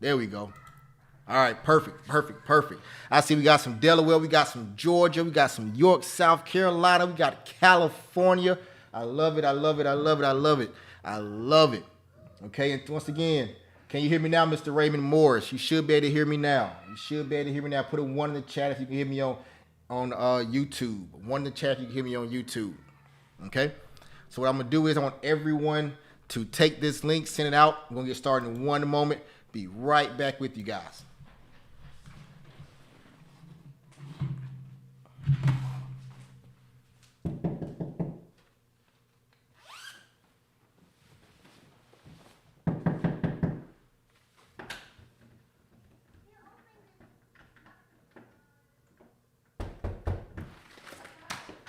There we go. All right, perfect. I see we got some Delaware, we got some Georgia, we got some York, South Carolina, we got California. I love it. Okay, and once again, can you hear me now, Mr. Raymond Morris? You should be able to hear me now. Put a 1 in the chat if you can hear me on YouTube. 1 in the chat if you can hear me on YouTube. Okay? So what I'm going to do is I want everyone to take this link, send it out. I'm going to get started in 1 moment. Be right back with you guys.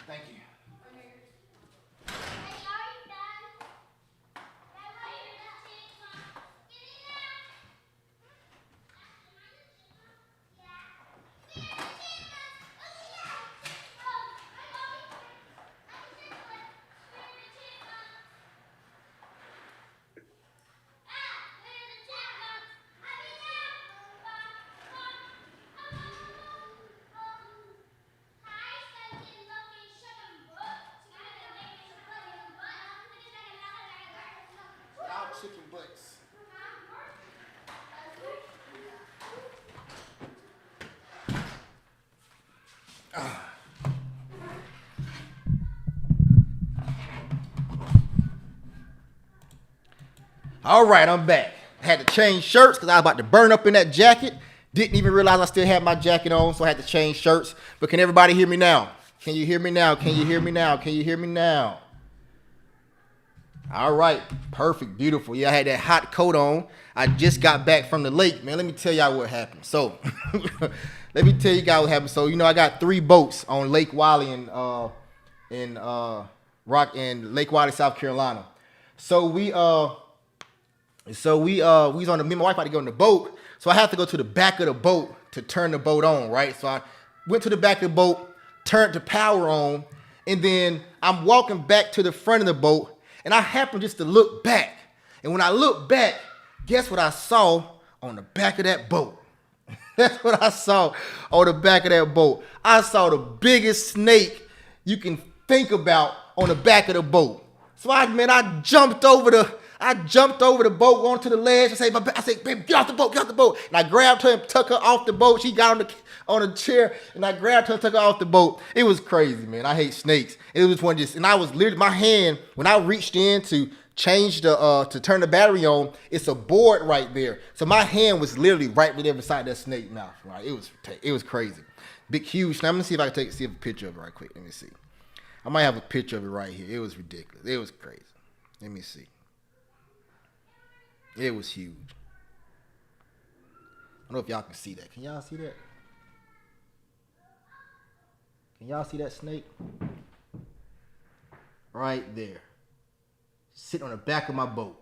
Thank you. Chicken butts. All right, I'm back. I had to change shirts because I was about to burn up in that jacket. Didn't even realize I still had my jacket on, so I had to change shirts. But can everybody hear me now? Can you hear me now? All right, perfect, beautiful. Yeah, I had that hot coat on. I just got back from the lake, man. Let me tell y'all what happened. So, let me tell you guys what happened. So, I got 3 boats on Lake Wiley in Lake Wiley, South Carolina. So we was on me and my wife had to go on the boat. So I had to go to the back of the boat to turn the boat on, right? So I went to the back of the boat, turned the power on, and then I'm walking back to the front of the boat. And I happened just to look back. And when I looked back, guess what I saw on the back of that boat? That's what I saw on the back of that boat. I saw the biggest snake you can think about on the back of the boat. So I jumped over the boat, onto the ledge. I said, baby, get off the boat. And I grabbed her and took her off the boat. She got on the chair, and I grabbed her and took her off the boat. It was crazy, man. I hate snakes. It was and I was literally, my hand, when I reached in to change to turn the battery on, it's a board right there. So my hand was literally right there beside that snake mouth, right? It was crazy. Big, huge. Now I'm gonna see if I can see a picture of it right quick. Let me see. I might have a picture of it right here. It was ridiculous. It was crazy. Let me see. It was huge. I don't know if y'all can see that. Can y'all see that? Can y'all see that snake? Right there. Sitting on the back of my boat.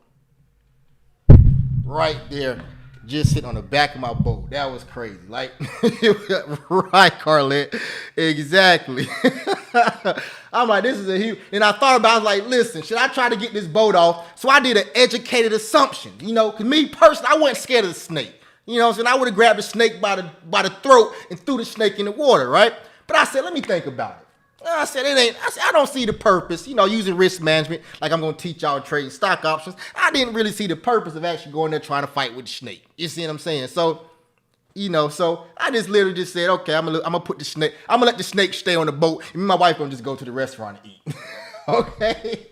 Right there. Just sitting on the back of my boat. That was crazy. Like, right, Carlette. Exactly. I'm like, this is a huge. And I thought about it, I was like, listen, should I try to get this boat off? So I did an educated assumption. Because me personally, I wasn't scared of the snake. You know what I'm saying? I would have grabbed the snake by the throat and threw the snake in the water, right? But I said, let me think about it. I said, I don't see the purpose, using risk management, like I'm going to teach y'all trading stock options. I didn't really see the purpose of actually going there trying to fight with the snake. You see what I'm saying? So, so I just literally just said, okay, I'm gonna put the snake, I'm gonna let the snake stay on the boat, and me and my wife gonna just go to the restaurant and eat. Okay?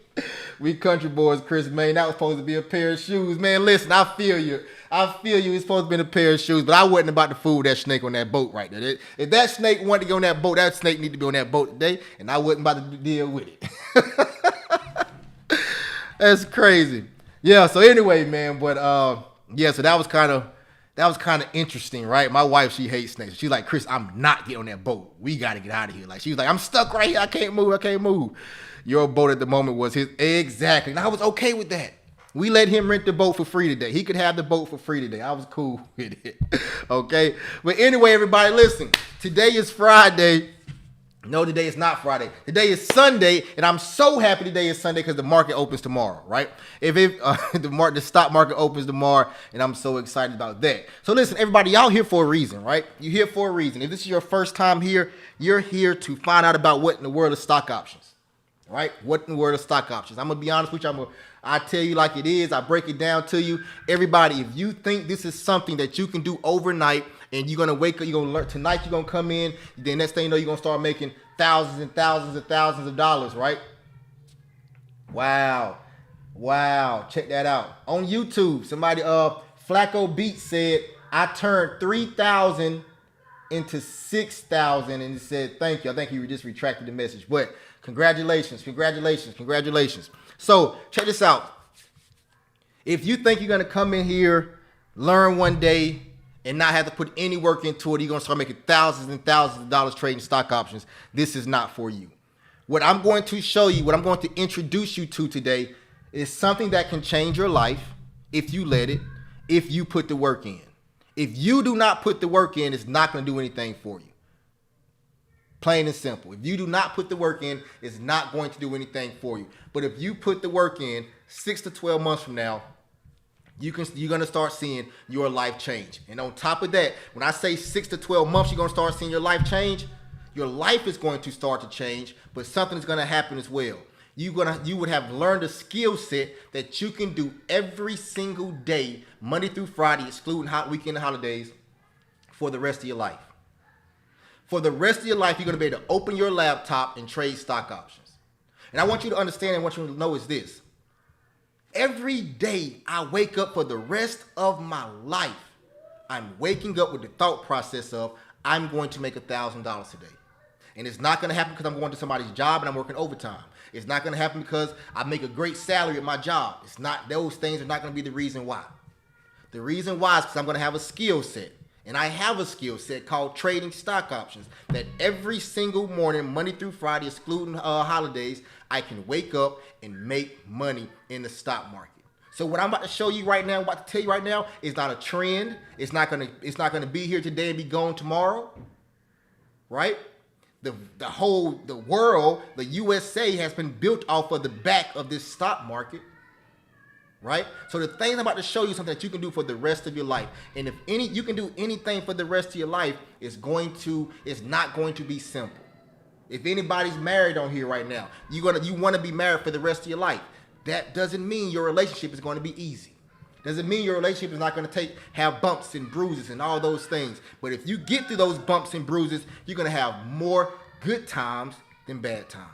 We country boys, Chris, man, that was supposed to be a pair of shoes. Man, listen, I feel you. It's supposed to be a pair of shoes, but I wasn't about to fool that snake on that boat right there. If that snake wanted to go on that boat, that snake need to be on that boat today, and I wasn't about to deal with it. That's crazy. Yeah, so anyway, man, but so that was kind of interesting, right? My wife, she hates snakes. She's like, Chris, I'm not getting on that boat. We got to get out of here. Like, she was like, I'm stuck right here. I can't move. Your boat at the moment was his. Exactly. And I was okay with that. We let him rent the boat for free today. He could have the boat for free today. I was cool with it. Okay? But anyway, everybody, listen. Today is Friday. No, today is not Friday. Today is Sunday, and I'm so happy today is Sunday because the market opens tomorrow, right? The stock market opens tomorrow, and I'm so excited about that. So listen, everybody, y'all here for a reason, right? You're here for a reason. If this is your first time here, you're here to find out about what in the world of stock options, right? What in the world of stock options? I'm gonna be honest with you. I tell you like it is. I break it down to you. Everybody, if you think this is something that you can do overnight and you're going to wake up, you're going to learn tonight, you're going to come in, then next thing you know, you're going to start making thousands and thousands and thousands of dollars, right? Wow. Check that out. On YouTube, somebody, Flacco Beats said, I turned 3,000 into 6,000 and it said, thank you. I think he just retracted the message, but congratulations. So check this out. If you think you're going to come in here, learn one day and not have to put any work into it, you're going to start making thousands and thousands of dollars trading stock options, this is not for you. What I'm going to show you, what I'm going to introduce you to today is something that can change your life if you let it, if you put the work in. If you do not put the work in, it's not going to do anything for you. Plain and simple. If you do not put the work in, it's not going to do anything for you. But if you put the work in, 6 to 12 months from now, you're going to start seeing your life change. And on top of that, when I say 6 to 12 months, you're going to start seeing your life change. Your life is going to start to change, but something is going to happen as well. You would have learned a skill set that you can do every single day, Monday through Friday, excluding weekend and holidays, for the rest of your life. For the rest of your life, you're going to be able to open your laptop and trade stock options. And I want you to understand and what you to know is this. Every day I wake up for the rest of my life, I'm waking up with the thought process of I'm going to make $1,000 today. And it's not going to happen because I'm going to somebody's job and I'm working overtime. It's not going to happen because I make a great salary at my job. It's not, those things are not going to be the reason why. The reason why is because I'm going to have a skill set. And I have a skill set called trading stock options that every single morning, Monday through Friday, excluding holidays, I can wake up and make money in the stock market. So what I'm about to show you right now, about to tell you right now, is not a trend. It's not gonna be here today and be gone tomorrow, right? The world, the USA has been built off of the back of this stock market. Right? So the things I'm about to show you something that you can do for the rest of your life. And if you can do anything for the rest of your life, it's not going to be simple. If anybody's married on here right now, you want to be married for the rest of your life. That doesn't mean your relationship is going to be easy. Doesn't mean your relationship is not going to have bumps and bruises and all those things. But if you get through those bumps and bruises, you're going to have more good times than bad times.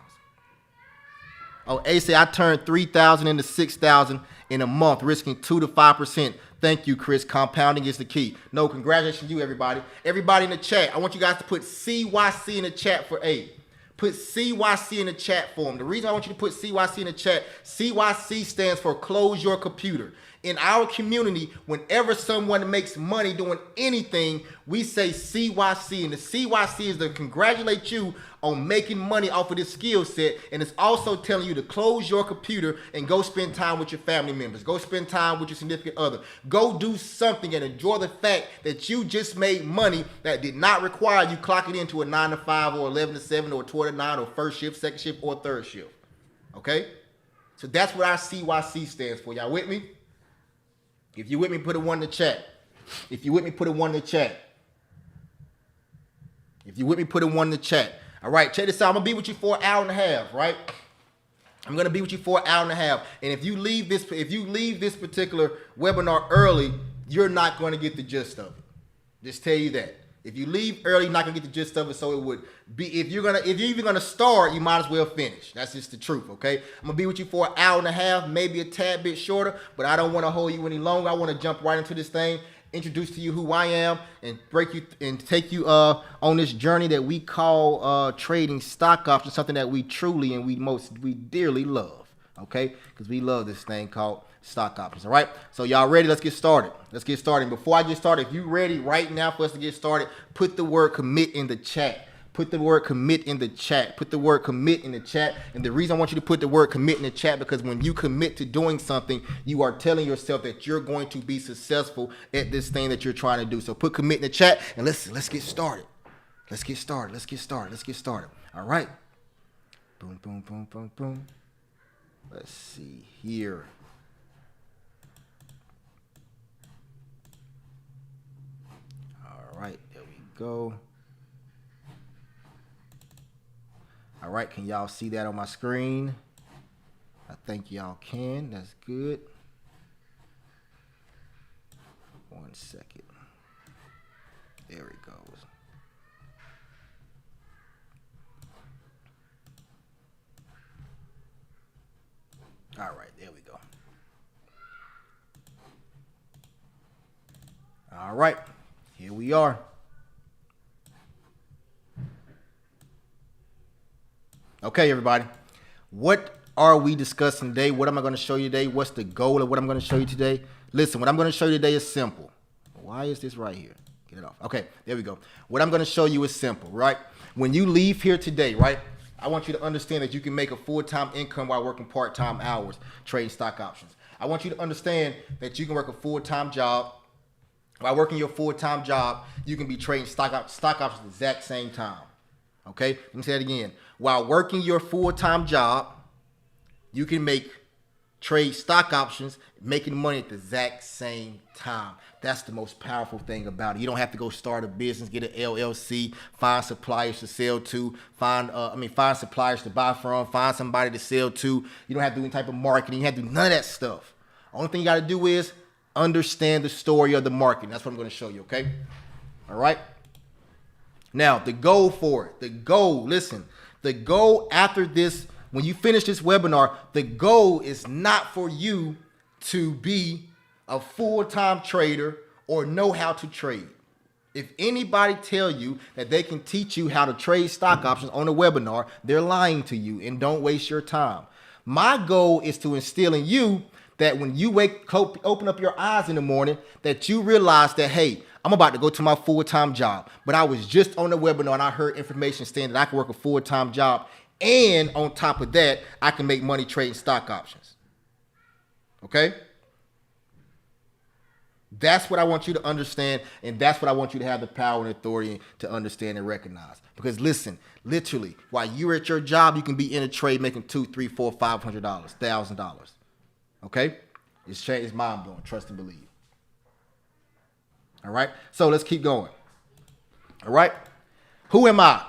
Oh, A say I turned 3,000 into 6,000 in a month, risking 2 to 5%. Thank you, Chris. Compounding is the key. No, congratulations to you, everybody. Everybody in the chat, I want you guys to put CYC in the chat for A. Put CYC in the chat for them. The reason I want you to put CYC in the chat, CYC stands for close your computer. In our community, whenever someone makes money doing anything, we say CYC. And the CYC is to congratulate you on making money off of this skill set. And it's also telling you to close your computer and go spend time with your family members. Go spend time with your significant other. Go do something and enjoy the fact that you just made money that did not require you clocking into a 9 to 5 or 11 to 7 or 12 to 9 or first shift, second shift, or third shift. Okay? So that's what our CYC stands for. Y'all with me? If you with me, put a 1 in the chat. If you with me, put a 1 in the chat. If you with me, put a 1 in the chat. All right, check this out. I'm going to be with you for an hour and a half, right? I'm going to be with you for an hour and a half. And if you leave this particular webinar early, you're not going to get the gist of it. Just tell you that. If you leave early, you're not going to get the gist of it. So it would be, if you're even going to start, you might as well finish. That's just the truth, okay? I'm going to be with you for an hour and a half, maybe a tad bit shorter, but I don't want to hold you any longer. I want to jump right into this thing, introduce to you who I am, and take you on this journey that we call trading stock options, something that we truly and we dearly love, okay? Because we love this thing called stock options. All right, so y'all ready? Let's get started. Before I get started, if you ready right now for us to get started, put the word commit in the chat. Put the word commit in the chat. Put the word commit in the chat. And the reason I want you to put the word commit in the chat, because when you commit to doing something, you are telling yourself that you're going to be successful at this thing that you're trying to do. So put commit in the chat and let's get started. Let's get started. All right. Boom, boom, boom, boom, boom. Let's see here. All right, there we go. All right, can y'all see that on my screen? I think y'all can. That's good. 1 second. There it goes. All right, there we go. All right, here we are. Okay, everybody. What are we discussing today? What am I going to show you today? What's the goal of what I'm going to show you today? Listen, what I'm going to show you today is simple. Why is this right here? Get it off. Okay, there we go. What I'm going to show you is simple, right? When you leave here today, right, I want you to understand that you can make a full-time income while working part-time hours, trading stock options. I want you to understand that you can work a full-time job. While working your full-time job, you can be trading stock options at the exact same time. Okay, let me say that again. While working your full-time job, you can trade stock options, making money at the exact same time. That's the most powerful thing about it. You don't have to go start a business, get an LLC, find suppliers to sell to, find suppliers to buy from, find somebody to sell to. You don't have to do any type of marketing. You have to do none of that stuff. Only thing you got to do is understand the story of the market. That's what I'm going to show you, okay? All right? Now, the goal for it. The goal after this, when you finish this webinar, the goal is not for you to be a full-time trader or know how to trade. If anybody tell you that they can teach you how to trade stock options on a webinar, they're lying to you, and don't waste your time. My goal is to instill in you that when you open up your eyes in the morning, that you realize that, hey, I'm about to go to my full-time job, but I was just on the webinar and I heard information saying that I can work a full-time job, and on top of that, I can make money trading stock options. Okay? That's what I want you to understand, and that's what I want you to have the power and authority to understand and recognize. Because listen, literally, while you're at your job, you can be in a trade making $200, $300, $400, $500, $1,000. Okay? It's mind-blowing. Trust and believe. All right? So let's keep going. All right? Who am I?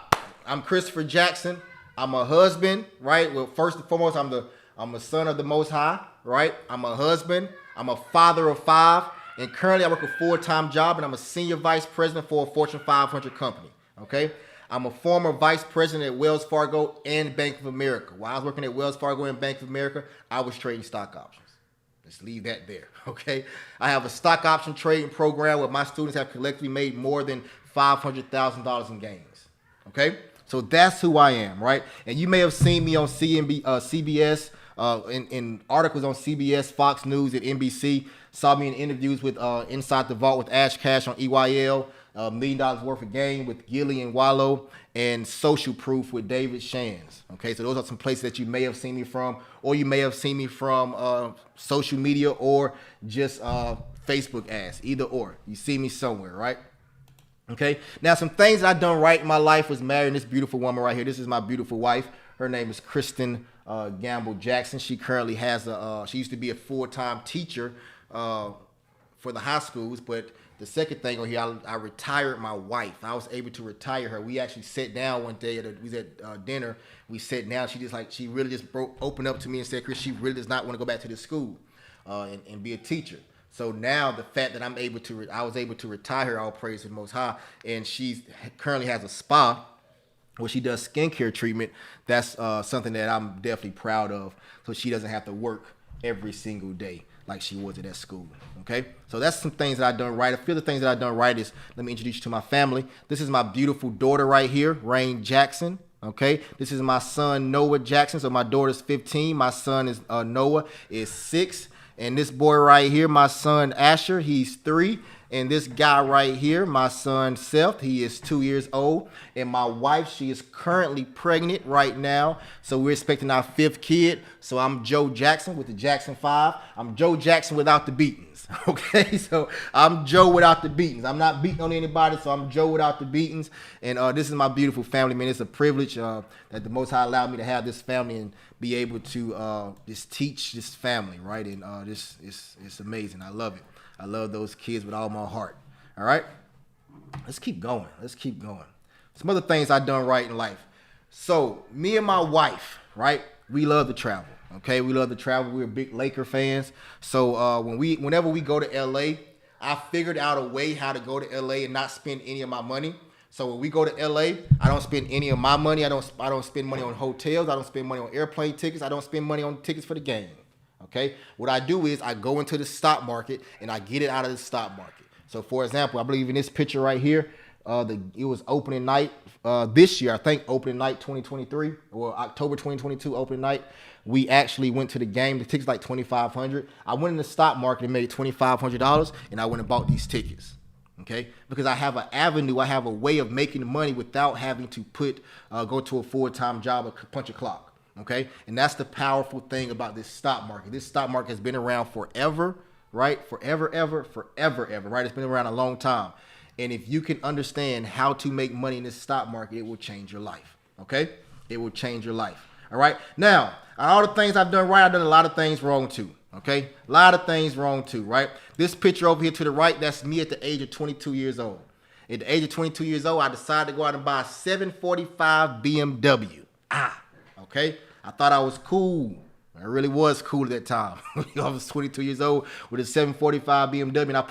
I'm Christopher Jackson. I'm a husband, right? Well, first and foremost, I'm a son of the Most High, right? I'm a husband. I'm a father of 5. And currently I work a full-time job, and I'm a senior vice president for a Fortune 500 company, okay? I'm a former vice president at Wells Fargo and Bank of America. While I was working at Wells Fargo and Bank of America, I was trading stock options. Let's leave that there, okay? I have a stock option trading program where my students have collectively made more than $500,000 in gains, okay? So that's who I am, right? And you may have seen me on CBS, in articles on CBS, Fox News, and NBC. Saw me in interviews with Inside the Vault with Ash Cash on EYL, $1 million worth of game with Gilly and Wallow, and Social Proof with David Shands. Okay, so those are some places that you may have seen me from, or you may have seen me from social media or just Facebook ads, either or. You see me somewhere, right? Okay, now some things that I done right in my life was marrying this beautiful woman right here. This is my beautiful wife. Her name is Kristen Gamble Jackson. She currently has she used to be a full-time teacher for the high schools, but the second thing on here, I retired my wife. I was able to retire her. We actually sat down one day we was at dinner. We sat down. She really just opened up to me and said, Chris, she really does not want to go back to the school and be a teacher. So now the fact that I was able to retire her, all praise to the Most High, and she currently has a spa where she does skincare treatment. That's something that I'm definitely proud of. So she doesn't have to work every single day like she was at that school. Okay, so that's some things that I've done right. A few of the things that I've done right is, let me introduce you to my family. This is my beautiful daughter right here, Rain Jackson. Okay, this is my son Noah Jackson. So my daughter's 15. My son is Noah is 6. And this boy right here, my son Asher, he's 3. And this guy right here, my son Seth, he is 2 years old. And my wife, she is currently pregnant right now. So we're expecting our 5th kid. So I'm Joe Jackson with the Jackson 5. I'm Joe Jackson without the beatings. Okay, so I'm Joe without the beatings. I'm not beating on anybody, so I'm Joe without the beatings. And this is my beautiful family, man. It's a privilege that the Most High allowed me to have this family and be able to just teach this family, right? And it's amazing. I love it. I love those kids with all my heart. All right, let's keep going. Let's keep going. Some other things I've done right in life. So me and my wife, right? We love to travel. Okay, we love to travel. We're big Laker fans. So whenever we go to LA, I figured out a way how to go to LA and not spend any of my money. So when we go to LA, I don't spend any of my money. I don't spend money on hotels. I don't spend money on airplane tickets. I don't spend money on tickets for the game. Okay, what I do is I go into the stock market and I get it out of the stock market. So for example, I believe in this picture right here, it was opening night this year, I think opening night 2023 or October 2022 opening night. We actually went to the game. The tickets like $2,500. I went in the stock market and made $2,500, and I went and bought these tickets. Okay, because I have an avenue, I have a way of making money without having to go to a full-time job or punch a clock. Okay, and that's the powerful thing about this stock market. This stock market has been around forever, right? Forever, right? It's been around a long time. And if you can understand how to make money in this stock market, it will change your life. Okay, it will change your life. All right. Now, all the things I've done right, I've done a lot of things wrong too. Okay, a lot of things wrong too, right? This picture over here to the right, that's me at the age of 22 years old. At the age of 22 years old, I decided to go out and buy a 745 BMW. Okay. I thought I was cool. I really was cool at that time. I was 22 years old with a 745 BMW, and I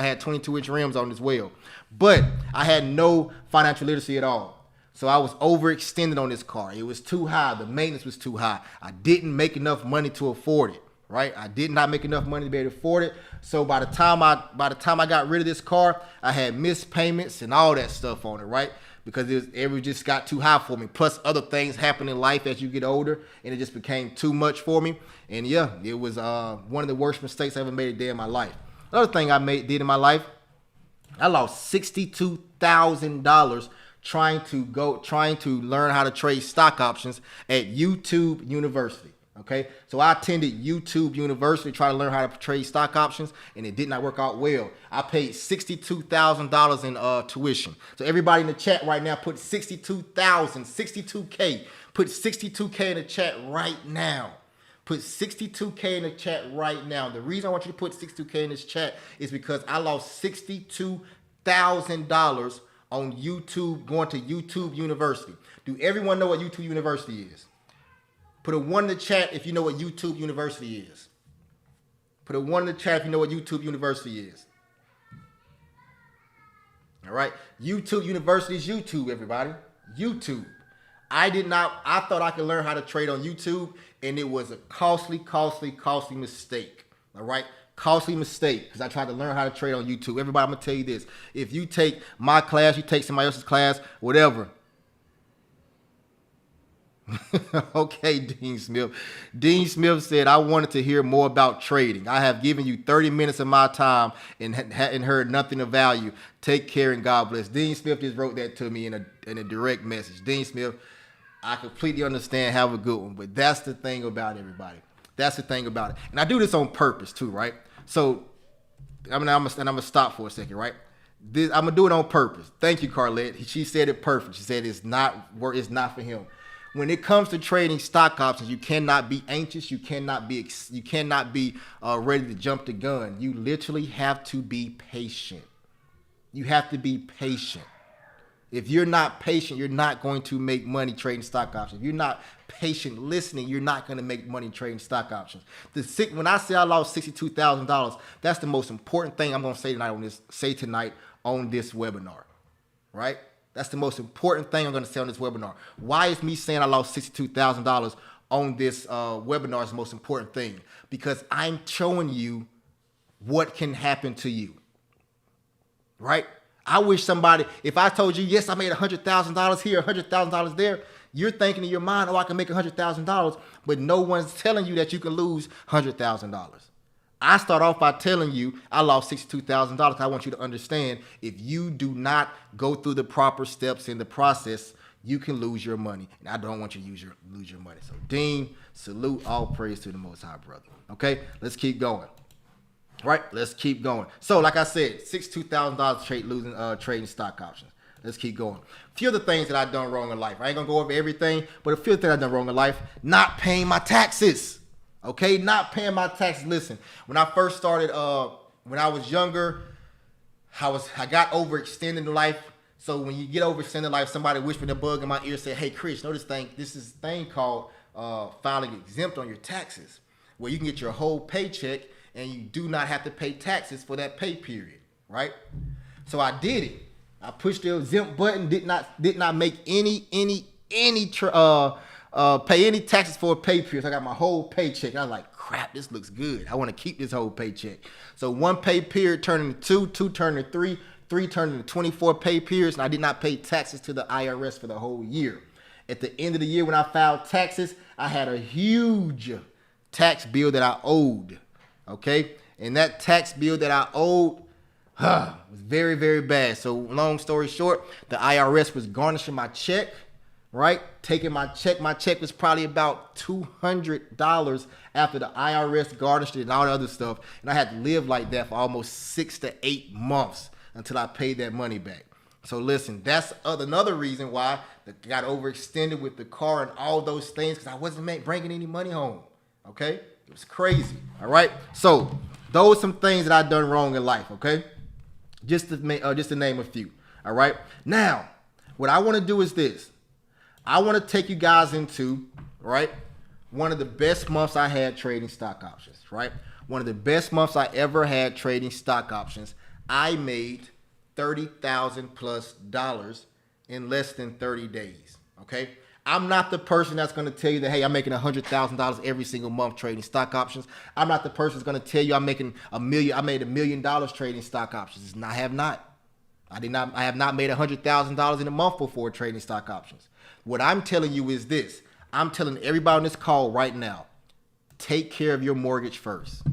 had 22-inch rims on as well. But I had no financial literacy at all. So I was overextended on this car. It was too high. The maintenance was too high. I didn't make enough money to afford it, right? I did not make enough money to be able to afford it. So by the time I got rid of this car, I had missed payments and all that stuff on it, right? Because it just got too high for me. Plus other things happen in life as you get older, and it just became too much for me. And yeah, it was one of the worst mistakes I ever made a day in my life. Another thing I did in my life, I lost $62,000 trying to learn how to trade stock options at YouTube University. Okay, so I attended YouTube University to try to learn how to trade stock options, and it did not work out well. I paid $62,000 in tuition. So everybody in the chat right now, put 62K. Put 62K in the chat right now. Put 62K in the chat right now. The reason I want you to put 62K in this chat is because I lost $62,000 on YouTube, going to YouTube University. Do everyone know what YouTube University is? Put a 1 in the chat if you know what YouTube University is. Put a 1 in the chat if you know what YouTube University is. All right. YouTube University is YouTube, everybody. YouTube. I thought I could learn how to trade on YouTube, and it was a costly mistake. All right. Costly mistake, because I tried to learn how to trade on YouTube. Everybody, I'm going to tell you this. If you take my class, you take somebody else's class, whatever. Okay, Dean Smith. Dean Smith said, I wanted to hear more about trading. I have given you 30 minutes of my time and heard nothing of value. Take care and God bless. Dean Smith just wrote that to me in a direct message. Dean Smith, I completely understand. Have a good one. But that's the thing about everybody. That's the thing about it. And I do this on purpose too, right? So I'm gonna stop for a second, right? I'm gonna do it on purpose. Thank you, Carlette. She said it perfect. She said it's not for him. When it comes to trading stock options, you cannot be anxious. You cannot be ready to jump the gun. You literally have to be patient. You have to be patient. If you're not patient, you're not going to make money trading stock options. If you're not patient listening, you're not going to make money trading stock options. When I say I lost $62,000, that's the most important thing I'm going to say tonight on this webinar, right? That's the most important thing I'm going to say on this webinar. Why is me saying I lost $62,000 on this webinar is the most important thing? Because I'm showing you what can happen to you, right? I wish somebody, if I told you, yes, I made $100,000 here, $100,000 there, you're thinking in your mind, oh, I can make $100,000, but no one's telling you that you can lose $100,000. I start off by telling you I lost $62,000. I want you to understand if you do not go through the proper steps in the process, you can lose your money. And I don't want you to lose your money. So Dean, salute, all praise to the Most High, brother. Okay, let's keep going. Right, let's keep going. So like I said, $62,000 trading stock options. Let's keep going. A few of the things that I've done wrong in life. I ain't gonna go over everything, but a few of the things I've done wrong in life. Not paying my taxes. Okay, not paying my taxes. Listen, when I first started, when I was younger, I got overextended in life. So when you get overextended in life, somebody whispered a bug in my ear, said, "Hey, Chris, know this thing? This is a thing called filing exempt on your taxes, where you can get your whole paycheck and you do not have to pay taxes for that pay period." Right? So I did it. I pushed the exempt button. Did not make pay any taxes for a pay period. So I got my whole paycheck. And I was like, crap, this looks good. I want to keep this whole paycheck. So one pay period turned into two turned into three turned into 24 pay periods, and I did not pay taxes to the IRS for the whole year. At the end of the year when I filed taxes, I had a huge tax bill that I owed. Okay? And that tax bill that I owed was very, very bad. So long story short, the IRS was garnishing my check, right? Taking my check. My check was probably about $200 after the IRS garnished it and all the other stuff. And I had to live like that for almost 6 to 8 months until I paid that money back. So listen, that's another reason why I got overextended with the car and all those things, because I wasn't bringing any money home. Okay? It was crazy. All right? So those are some things that I've done wrong in life. Okay? Just to name a few. All right? Now, what I want to do is this. I want to take you guys into, right, one of the best months I had trading stock options, right? One of the best months I ever had trading stock options. I made $30,000 plus in less than 30 days, okay? I'm not the person that's going to tell you that, hey, I'm making $100,000 every single month trading stock options. I'm not the person that's going to tell you I'm making I made $1 million trading stock options. I have not. I have not made $100,000 in a month before trading stock options. What I'm telling you is this. I'm telling everybody on this call right now, take care of your mortgage first.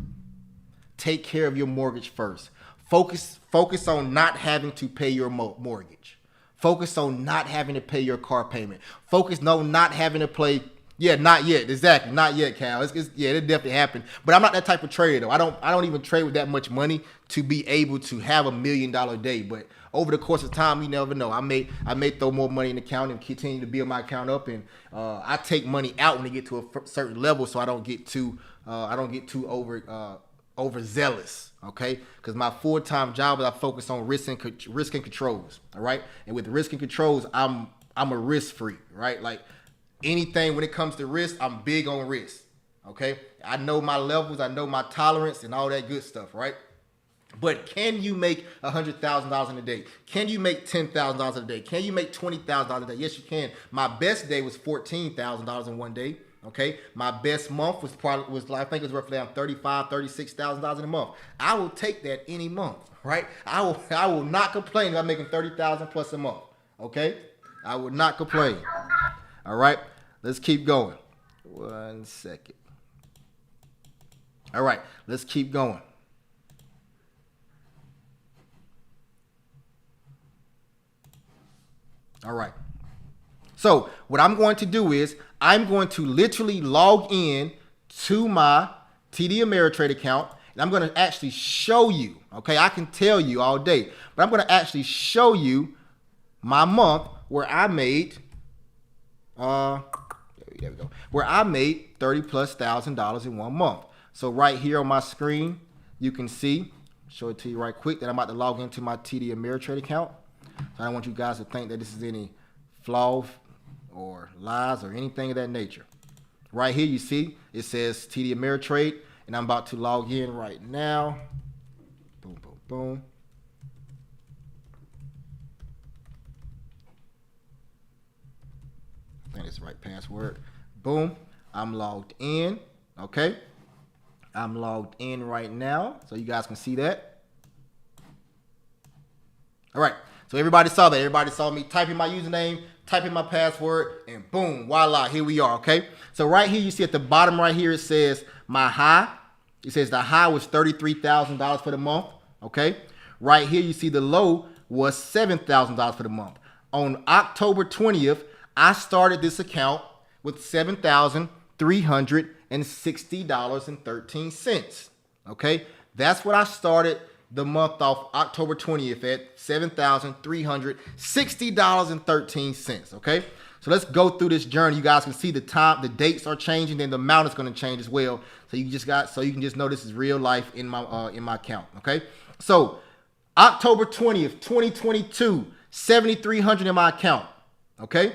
Take care of your mortgage first. Focus on not having to pay your mortgage. Focus on not having to pay your car payment. Focus on not having to pay. Yeah, not yet. Exactly. Not yet, Cal. It definitely happened. But I'm not that type of trader, though. I don't even trade with that much money to be able to have $1 million day. But over the course of time, you never know. I may throw more money in the account and continue to build my account up. And I take money out when it get to a certain level, so I don't get too overzealous. Okay, because my full-time job is I focus on risk and controls. All right, and with risk and controls, I'm a risk freak. Right, like. Anything when it comes to risk, I'm big on risk, okay? I know my levels, I know my tolerance and all that good stuff, right? But can you make $100,000 in a day? Can you make $10,000 in a day? Can you make $20,000 a day? Yes, you can. My best day was $14,000 in one day, okay? My best month was I think it was roughly around $35,000, $36,000 in a month. I will take that any month, right? I will not complain about making $30,000 plus a month, okay? I will not complain. All right, let's keep going. 1 second. All right, let's keep going. All right. So what I'm going to do is I'm going to literally log in to my TD Ameritrade account, and I'm going to actually show you, okay? I can tell you all day, but I'm going to actually show you my month where I made there we go. Where I made $30,000+ in 1 month. So right here on my screen, you can see, show it to you right quick, that I'm about to log into my TD Ameritrade account. So I don't want you guys to think that this is any flaw or lies or anything of that nature. Right here, you see, it says TD Ameritrade, and I'm about to log in right now. Boom, boom, boom. I think it's the right password. Boom. I'm logged in. Okay. I'm logged in right now, so you guys can see that. All right. So everybody saw that. Everybody saw me typing my username, typing my password, and boom, voila, here we are. Okay. So right here, you see at the bottom right here, it says my high It says the high was $33,000 for the month. Okay. Right here, you see the low was $7,000 for the month. On October 20th, I started this account with $7,360.13. Okay. That's what I started the month off October 20th at $7,360.13. Okay. So let's go through this journey. You guys can see the time, the dates are changing, then the amount is going to change as well. So you can just know this is real life in my account. Okay. So October 20th, 2022, $7,300 in my account. Okay.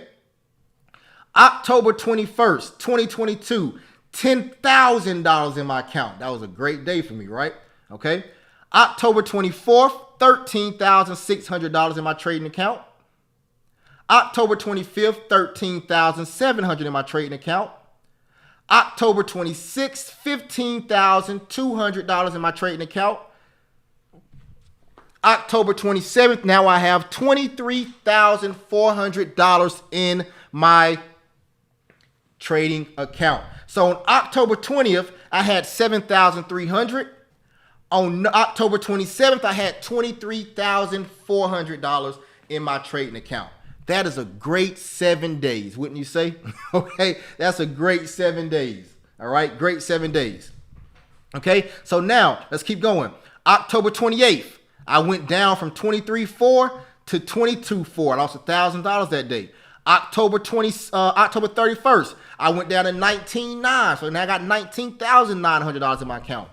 October 21st, 2022, $10,000 in my account. That was a great day for me, right? Okay. October 24th, $13,600 in my trading account. October 25th, $13,700 in my trading account. October 26th, $15,200 in my trading account. October 27th, now I have $23,400 in my trading account. So on October 20th, I had $7,300. On October 27th, I had $23,400 in my trading account. That is a great 7 days, wouldn't you say? Okay, that's a great 7 days. All right, great 7 days. Okay, so now let's keep going. October 28th, I went down from $23,400 to $22,400. I lost $1,000 that day. October 31st, I went down to $19,900. So now I got $19,900 in my account.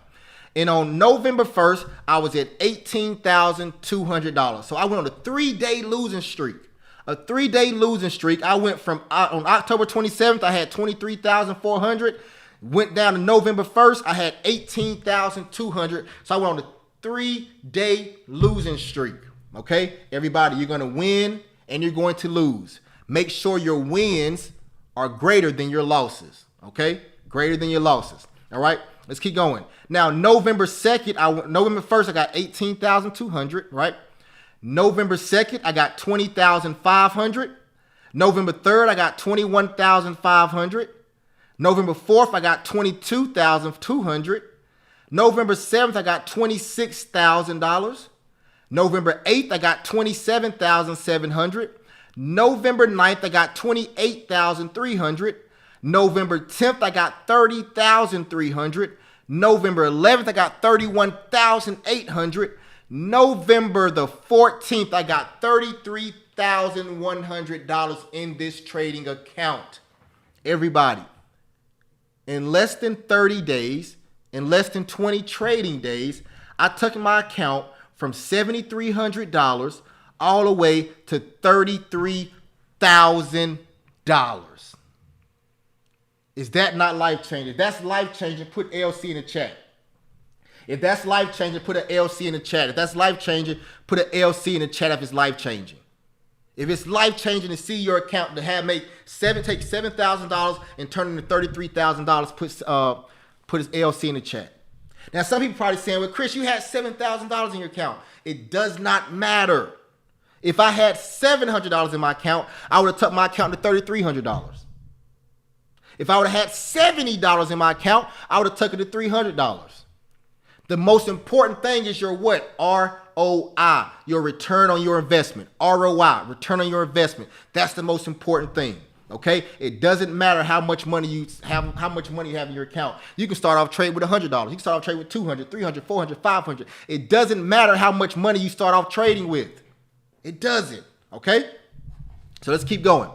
And on November 1st, I was at $18,200. So I went on a 3-day losing streak. A 3-day losing streak. I went from on October 27th, I had $23,400. Went down to November 1st, I had $18,200. So I went on a 3-day losing streak. Okay, everybody, you're going to win and you're going to lose. Make sure your wins are greater than your losses. Okay, greater than your losses. All right, let's keep going. Now, November 1st, I got $18,200. Right. November 2nd, I got $20,500. November 3rd, I got $21,500. November 4th, I got $22,200. November 7th, I got $26,000. November 8th, I got $27,700. November 9th, I got $28,300. November 10th, I got $30,300. November 11th, I got $31,800. November the 14th, I got $33,100 in this trading account. Everybody, in less than 30 days, in less than 20 trading days, I took my account from $7,300 all the way to $33,000. Is that not life-changing? If that's life-changing, put LC in the chat. If that's life-changing, put an LC in the chat. If that's life-changing, put an LC in the chat if it's life-changing. If it's life-changing to see your account to take $7,000 and turn it into $33,000, put his LC in the chat. Now, some people probably saying, well, Chris, you had $7,000 in your account. It does not matter. If I had $700 in my account, I would have took my account to $3,300. If I would have had $70 in my account, I would have took it to $300. The most important thing is your what? ROI, your return on your investment. ROI, return on your investment. That's the most important thing. Okay? It doesn't matter how much money you have in your account. You can start off trade with $100. You can start off trade with $200, $300, $400, $500. It doesn't matter how much money you start off trading with. It doesn't. Okay? So let's keep going.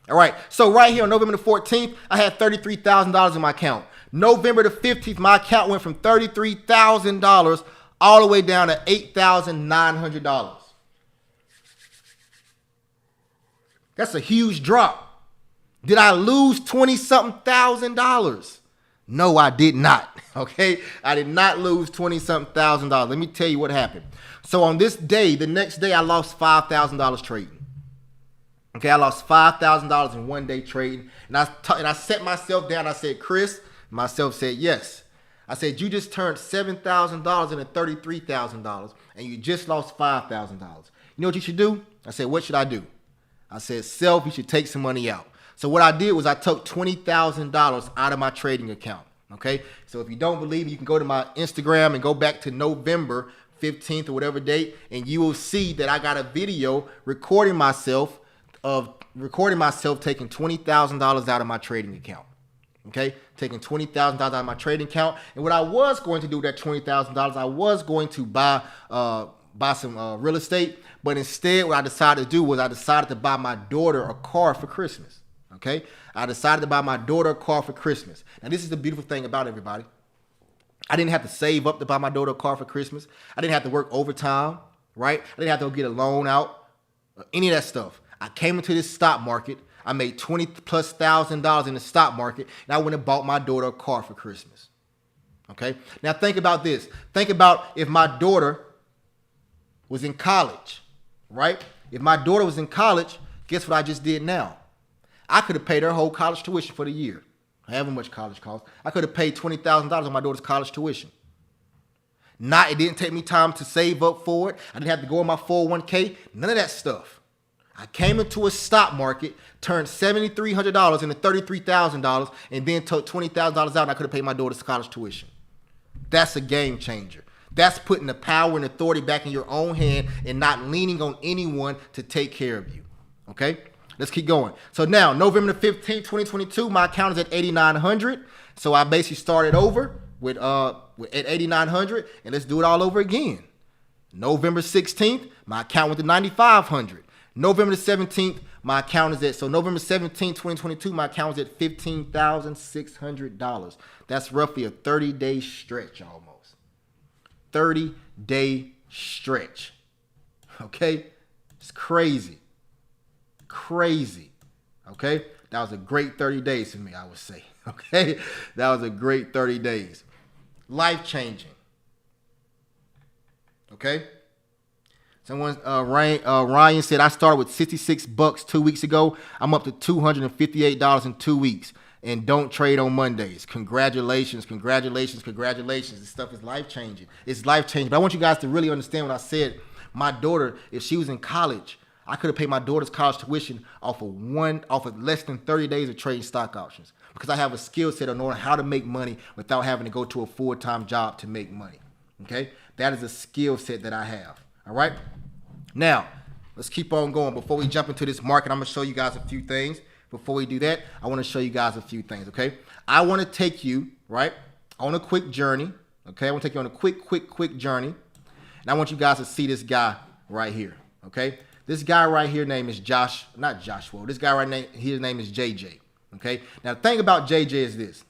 All right. So right here on November the 14th, I had $33,000 in my account. November the 15th, my account went from $33,000 all the way down to $8,900. That's a huge drop. Did I lose 20-something thousand dollars? No, I did not. Okay, I did not lose 20-something thousand dollars. Let me tell you what happened. So on this day, the next day, I lost $5,000 trading. Okay, I lost $5,000 in 1 day trading, and I set myself down. I said, Chris. Myself said, yes. I said, you just turned $7,000 into $33,000 and you just lost $5,000. You know what you should do? I said, what should I do? I said, self, you should take some money out. So what I did was I took $20,000 out of my trading account. Okay, so if you don't believe me, you can go to my Instagram and go back to November 15th or whatever date, and you will see that I got a video recording myself taking $20,000 out of my trading account. Okay, taking $20,000 out of my trading account, and what I was going to do with that $20,000, I was going to buy some real estate, but instead, what I decided to do was I decided to buy my daughter a car for Christmas. Okay, I decided to buy my daughter a car for Christmas. Now, this is the beautiful thing about everybody. I didn't have to save up to buy my daughter a car for Christmas. I didn't have to work overtime, right? I didn't have to go get a loan out, any of that stuff. I came into this stock market. I made $20,000+ in the stock market, and I went and bought my daughter a car for Christmas. Okay? Now, think about this. Think about if my daughter was in college, right? If my daughter was in college, guess what I just did now? I could have paid her whole college tuition for the year. However much college costs. I could have paid $20,000 on my daughter's college tuition. It didn't take me time to save up for it. I didn't have to go in my 401k. None of that stuff. I came into a stock market, turned $7,300 into $33,000, and then took $20,000 out, and I could have paid my daughter's college tuition. That's a game changer. That's putting the power and authority back in your own hand and not leaning on anyone to take care of you. Okay? Let's keep going. So now, November the 15th, 2022, my account is at 8,900. So I basically started over at 8,900, and let's do it all over again. November 16th, my account went to 9,500. November the 17th, my account is November 17th, 2022, my account is at $15,600. That's roughly a 30-day stretch almost. 30-day stretch. Okay? It's crazy. Crazy. Okay? That was a great 30 days for me, I would say. Okay? That was a great 30 days. Life-changing. Okay? Someone, Ryan said, I started with $66 2 weeks ago. I'm up to $258 in 2 weeks. And don't trade on Mondays. Congratulations, congratulations, congratulations. This stuff is life-changing. It's life-changing. But I want you guys to really understand what I said. My daughter, if she was in college, I could have paid my daughter's college tuition off of less than 30 days of trading stock options, because I have a skill set on knowing how to make money without having to go to a full-time job to make money. Okay? That is a skill set that I have. All right? Now, let's keep on going. Before we jump into this market, I'm going to show you guys a few things. Before we do that, I want to show you guys a few things, okay? I want to take you, right, on a quick journey, okay? I want to take you on a quick journey. And I want you guys to see this guy right here, okay? This guy right here name is not Joshua. This guy right here, his name is JJ, okay? Now, the thing about JJ is this.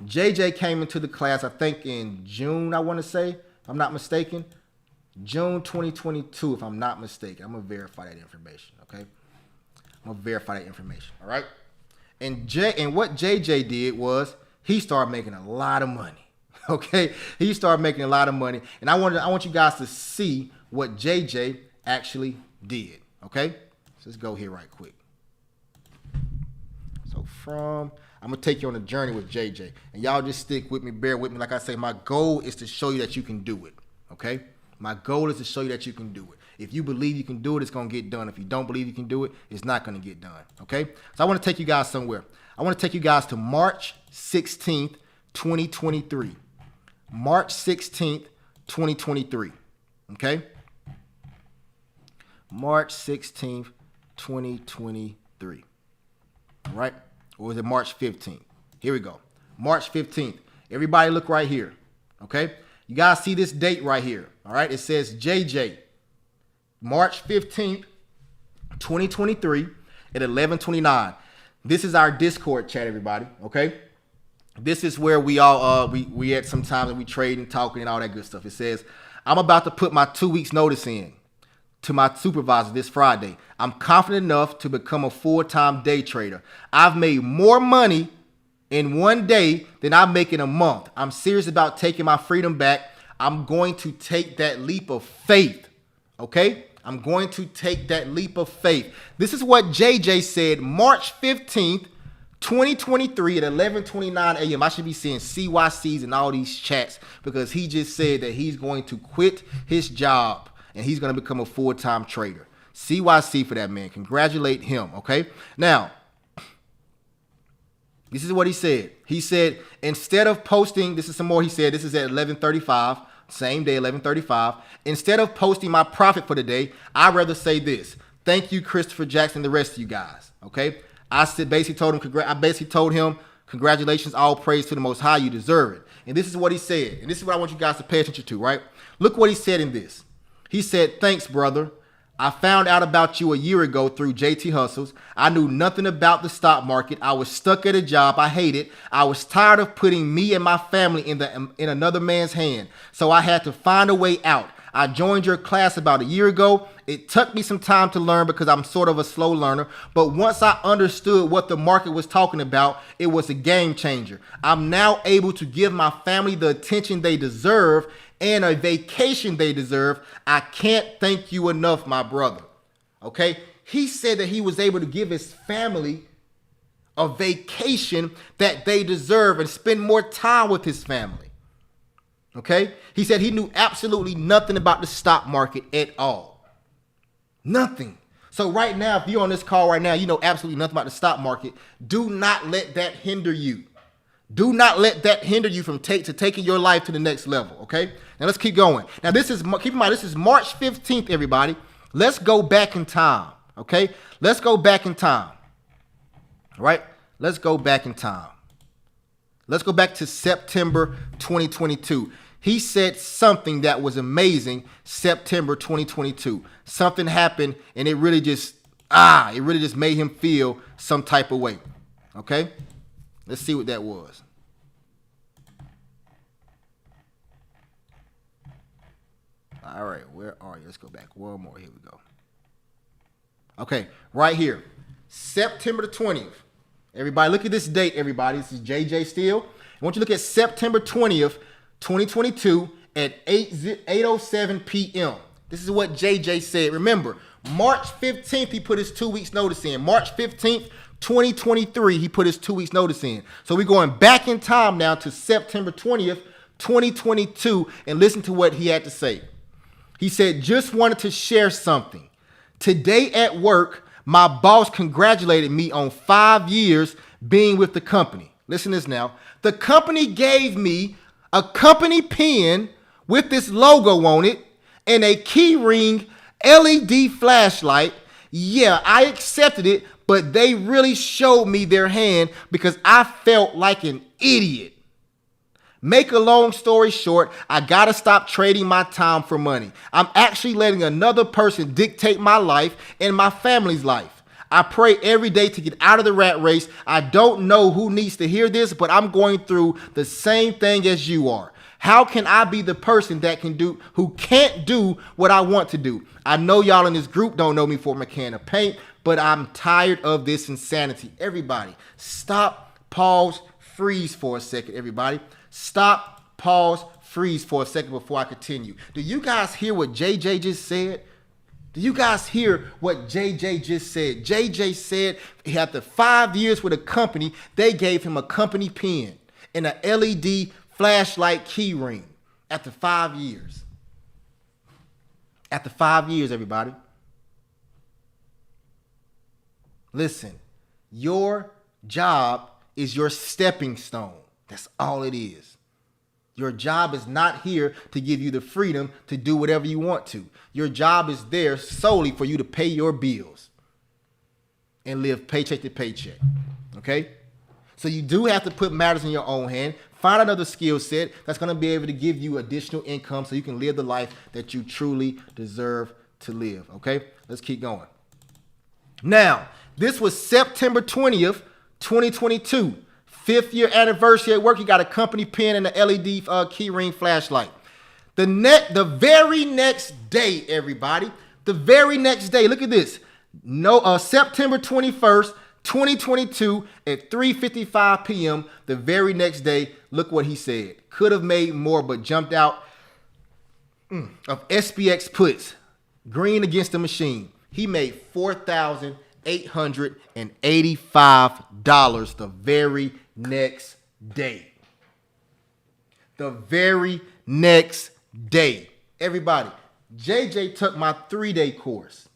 JJ came into the class, I think, in June, I want to say, if I'm not mistaken. June 2022, if I'm not mistaken. I'm going to verify that information, okay? I'm going to verify that information, all right? And what JJ did was he started making a lot of money, okay? He started making a lot of money. And I want you guys to see what JJ actually did, okay? So let's go here right quick. So I'm going to take you on a journey with JJ. And y'all just stick with me, bear with me. Like I say, my goal is to show you that you can do it, okay? My goal is to show you that you can do it. If you believe you can do it, it's going to get done. If you don't believe you can do it, it's not going to get done, okay? So I want to take you guys somewhere. I want to take you guys to March 16th, 2023. March 16th, 2023, okay? March 16th, 2023, all right? Or was it March 15th? Here we go. March 15th. Everybody look right here, okay? You guys see this date right here, all right? It says JJ. March 15th, 2023 at 11:29. This is our Discord chat, everybody, okay? This is where we all, we at sometimes and we trade and talking and all that good stuff. It says, I'm about to put my 2 weeks notice in to my supervisor this Friday. I'm confident enough to become a full-time day trader. I've made more money in one day than I make in a month. I'm serious about taking my freedom back. I'm going to take that leap of faith, okay? I'm going to take that leap of faith. This is what JJ said March 15th, 2023 at 11:29 a.m. I should be seeing CYCs in all these chats because he just said that he's going to quit his job and he's going to become a full-time trader. CYC for that man. Congratulate him, okay? Now, This is what he said. He said, instead of posting, this is some more he said, this is at 11:35, same day, 11:35. Instead of posting my profit for the day, I'd rather say this. Thank you, Christopher Jackson, the rest of you guys. Okay? I basically told him, congratulations, all praise to the Most High, you deserve it. And this is what he said. And this is what I want you guys to pay attention to, right? Look what he said in this. He said, thanks, brother. I found out about you a year ago through JT Hustles. I knew nothing about the stock market. I was stuck at a job I hated. I was tired of putting me and my family in another man's hand. So I had to find a way out. I joined your class about a year ago. It took me some time to learn because I'm sort of a slow learner. But once I understood what the market was talking about, it was a game changer. I'm now able to give my family the attention they deserve and a vacation they deserve. I can't thank you enough, my brother. Okay? He said that he was able to give his family a vacation that they deserve and spend more time with his family. Okay? He said he knew absolutely nothing about the stock market at all. Nothing. So right now, if you're on this call right now, you know absolutely nothing about the stock market. Do not let that hinder you. Do not let that hinder you from taking your life to the next level, okay? Now let's keep going. Now keep in mind, this is March 15th, everybody. Let's go back in time, okay? Let's go back in time, all right? Let's go back in time. Let's go back to September 2022. He said something that was amazing September 2022. Something happened and it really just made him feel some type of way, okay? Let's see what that was. All right, where are you? Let's go back one more. Here we go. Okay, right here, September the 20th. Everybody, look at this date, everybody. This is JJ Steele. I want you to look at September 20th, 2022 at 8:07 p.m. This is what JJ said. Remember, March 15th, he put his 2 weeks notice in. March 15th, 2023, he put his 2 weeks notice in. So we're going back in time now to September 20th, 2022, and listen to what he had to say. He said, just wanted to share something. Today at work, my boss congratulated me on 5 years being with the company. Listen to this now. The company gave me a company pen with this logo on it and a keyring LED flashlight. Yeah, I accepted it, but they really showed me their hand because I felt like an idiot. Make a long story short, I gotta stop trading my time for money. I'm actually letting another person dictate my life and my family's life. I pray every day to get out of the rat race. I don't know who needs to hear this, but I'm going through the same thing as you are. How can I be the person who can't do what I want to do? I know y'all in this group don't know me for a can of paint, but I'm tired of this insanity. Everybody, stop, pause, freeze for a second, everybody. Stop, pause, freeze for a second before I continue. Do you guys hear what JJ just said? Do you guys hear what JJ just said? JJ said after 5 years with a company, they gave him a company pen and an LED flashlight key ring after 5 years. After 5 years, everybody. Listen, your job is your stepping stone. That's all it is. Your job is not here to give you the freedom to do whatever you want to. Your job is there solely for you to pay your bills and live paycheck to paycheck. Okay? So you do have to put matters in your own hand. Find another skill set that's going to be able to give you additional income so you can live the life that you truly deserve to live. Okay? Let's keep going. Now, this was September 20th, 2022. 5th year anniversary at work. He got a company pen and an LED keyring flashlight. The very next day, everybody. The very next day. Look at this. September 21st, 2022 at 3:55 p.m. The very next day. Look what he said. Could have made more, but jumped out of SPX puts. Green against the machine. He made $4,885 the very next day. The very next day. Everybody, JJ took my 3-day course.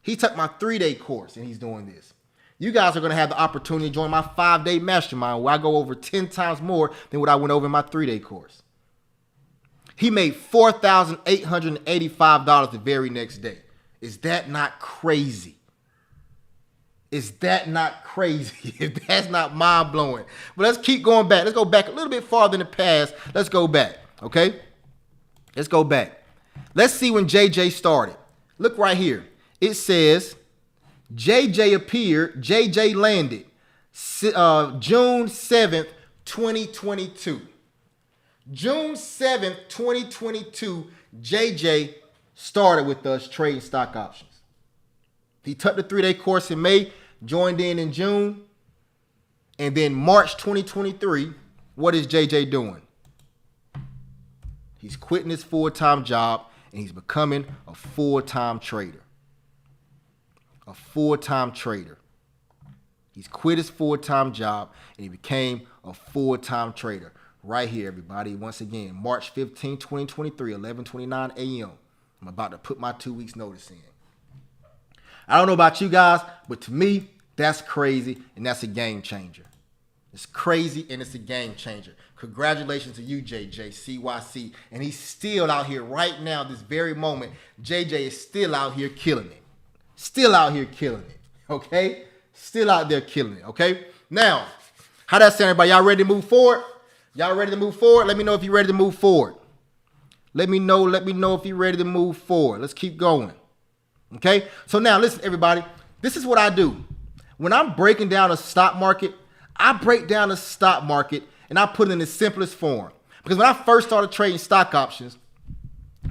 He took my 3-day course and he's doing this. You guys are going to have the opportunity to join my 5-day mastermind where I go over 10 times more than what I went over in my 3-day course. He made $4,885 the very next day. Is that not crazy? Is that not crazy? If that's not mind-blowing. But let's keep going back. Let's go back a little bit farther in the past. Let's go back, okay? Let's go back. Let's see when JJ started. Look right here. It says JJ appeared, JJ landed June 7th, 2022. June 7th, 2022, JJ started with us trading stock options. He took the 3-day course in May, joined in June, and then March 2023, what is JJ doing? He's quitting his full-time job and he's becoming a full-time trader. A full-time trader. He's quit his full-time job and he became a full-time trader. Right here, everybody. Once again, March 15, 2023, 11:29 a.m. I'm about to put my 2 weeks notice in. I don't know about you guys, but to me, that's crazy and that's a game changer. It's crazy and it's a game changer. Congratulations to you, JJ, CYC. And he's still out here right now, this very moment. JJ is still out here killing it. Still out here killing it, okay? Still out there killing it, okay? Now, how that sound, everybody? Y'all ready to move forward? Y'all ready to move forward? Let me know if you're ready to move forward. Let me know if you're ready to move forward. Let's keep going. Okay? So now, listen, everybody. This is what I do. When I'm breaking down a stock market, I break down the stock market and I put it in the simplest form. Because when I first started trading stock options,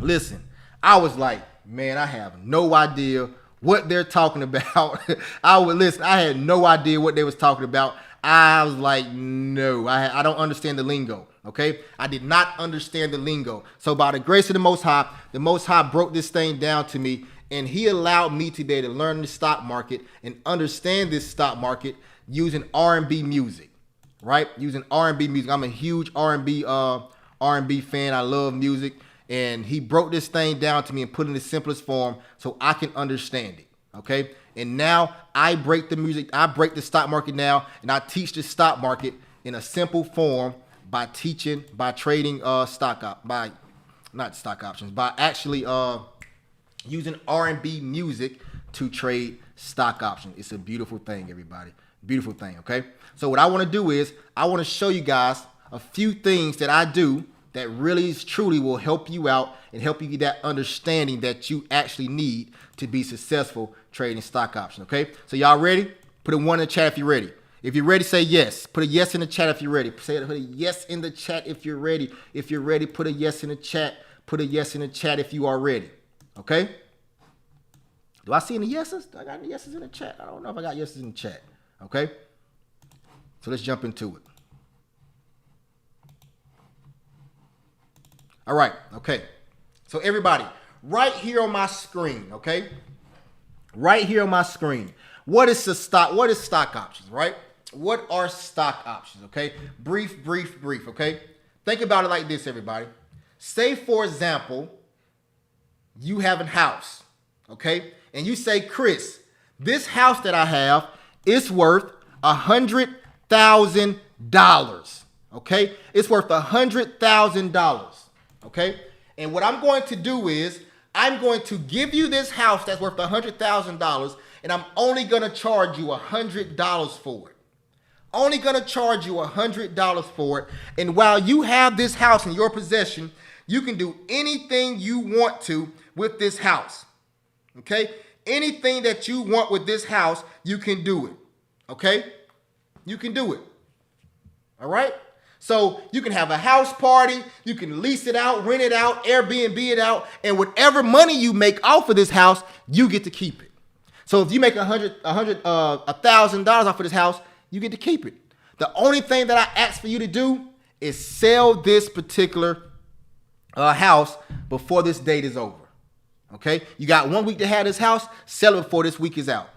listen, I was like, man, I have no idea what they're talking about. I had no idea what they was talking about. I was like, no, I don't understand the lingo, okay? I did not understand the lingo. So by the grace of the Most High broke this thing down to me, and he allowed me to be able to learn the stock market and understand this stock market using R&B music, right? Using R&B music. I'm a huge R&B fan. I love music, and he broke this thing down to me and put it in the simplest form so I can understand it, okay? And now I break the music, I break the stock market now, and I teach the stock market in a simple form by trading by actually using R&B music to trade stock options. It's a beautiful thing, everybody. Beautiful thing, okay? So what I want to do is I want to show you guys a few things that I do that really truly will help you out and help you get that understanding that you actually need to be successful trading stock options, okay? So y'all ready? Put a 1 in the chat if you're ready. If you're ready, say yes. Put a yes in the chat if you're ready. Put a yes in the chat if you're ready. If you're ready, put a yes in the chat. Put a yes in the chat if you are ready, okay? Do I see any yeses? I got any yeses in the chat? I don't know if I got yeses in the chat, okay? So let's jump into it. All right, okay. So everybody, right here on my screen, okay? Right here on my screen. What is stock options, right? What are stock options, okay? Brief, okay? Think about it like this, everybody. Say, for example, you have a house, okay? And you say, Chris, this house that I have is worth $100,000, okay? It's worth $100,000. Okay, and what I'm going to do is I'm going to give you this house that's worth $100,000, and I'm only going to charge you $100 for it. Only going to charge you $100 for it. And while you have this house in your possession, you can do anything you want to with this house. Okay, anything that you want with this house, you can do it. Okay, you can do it. All right. So you can have a house party, you can lease it out, rent it out, Airbnb it out, and whatever money you make off of this house, you get to keep it. So if you make $1,000 off of this house, you get to keep it. The only thing that I ask for you to do is sell this particular house before this date is over. Okay? You got 1 week to have this house, sell it before this week is out.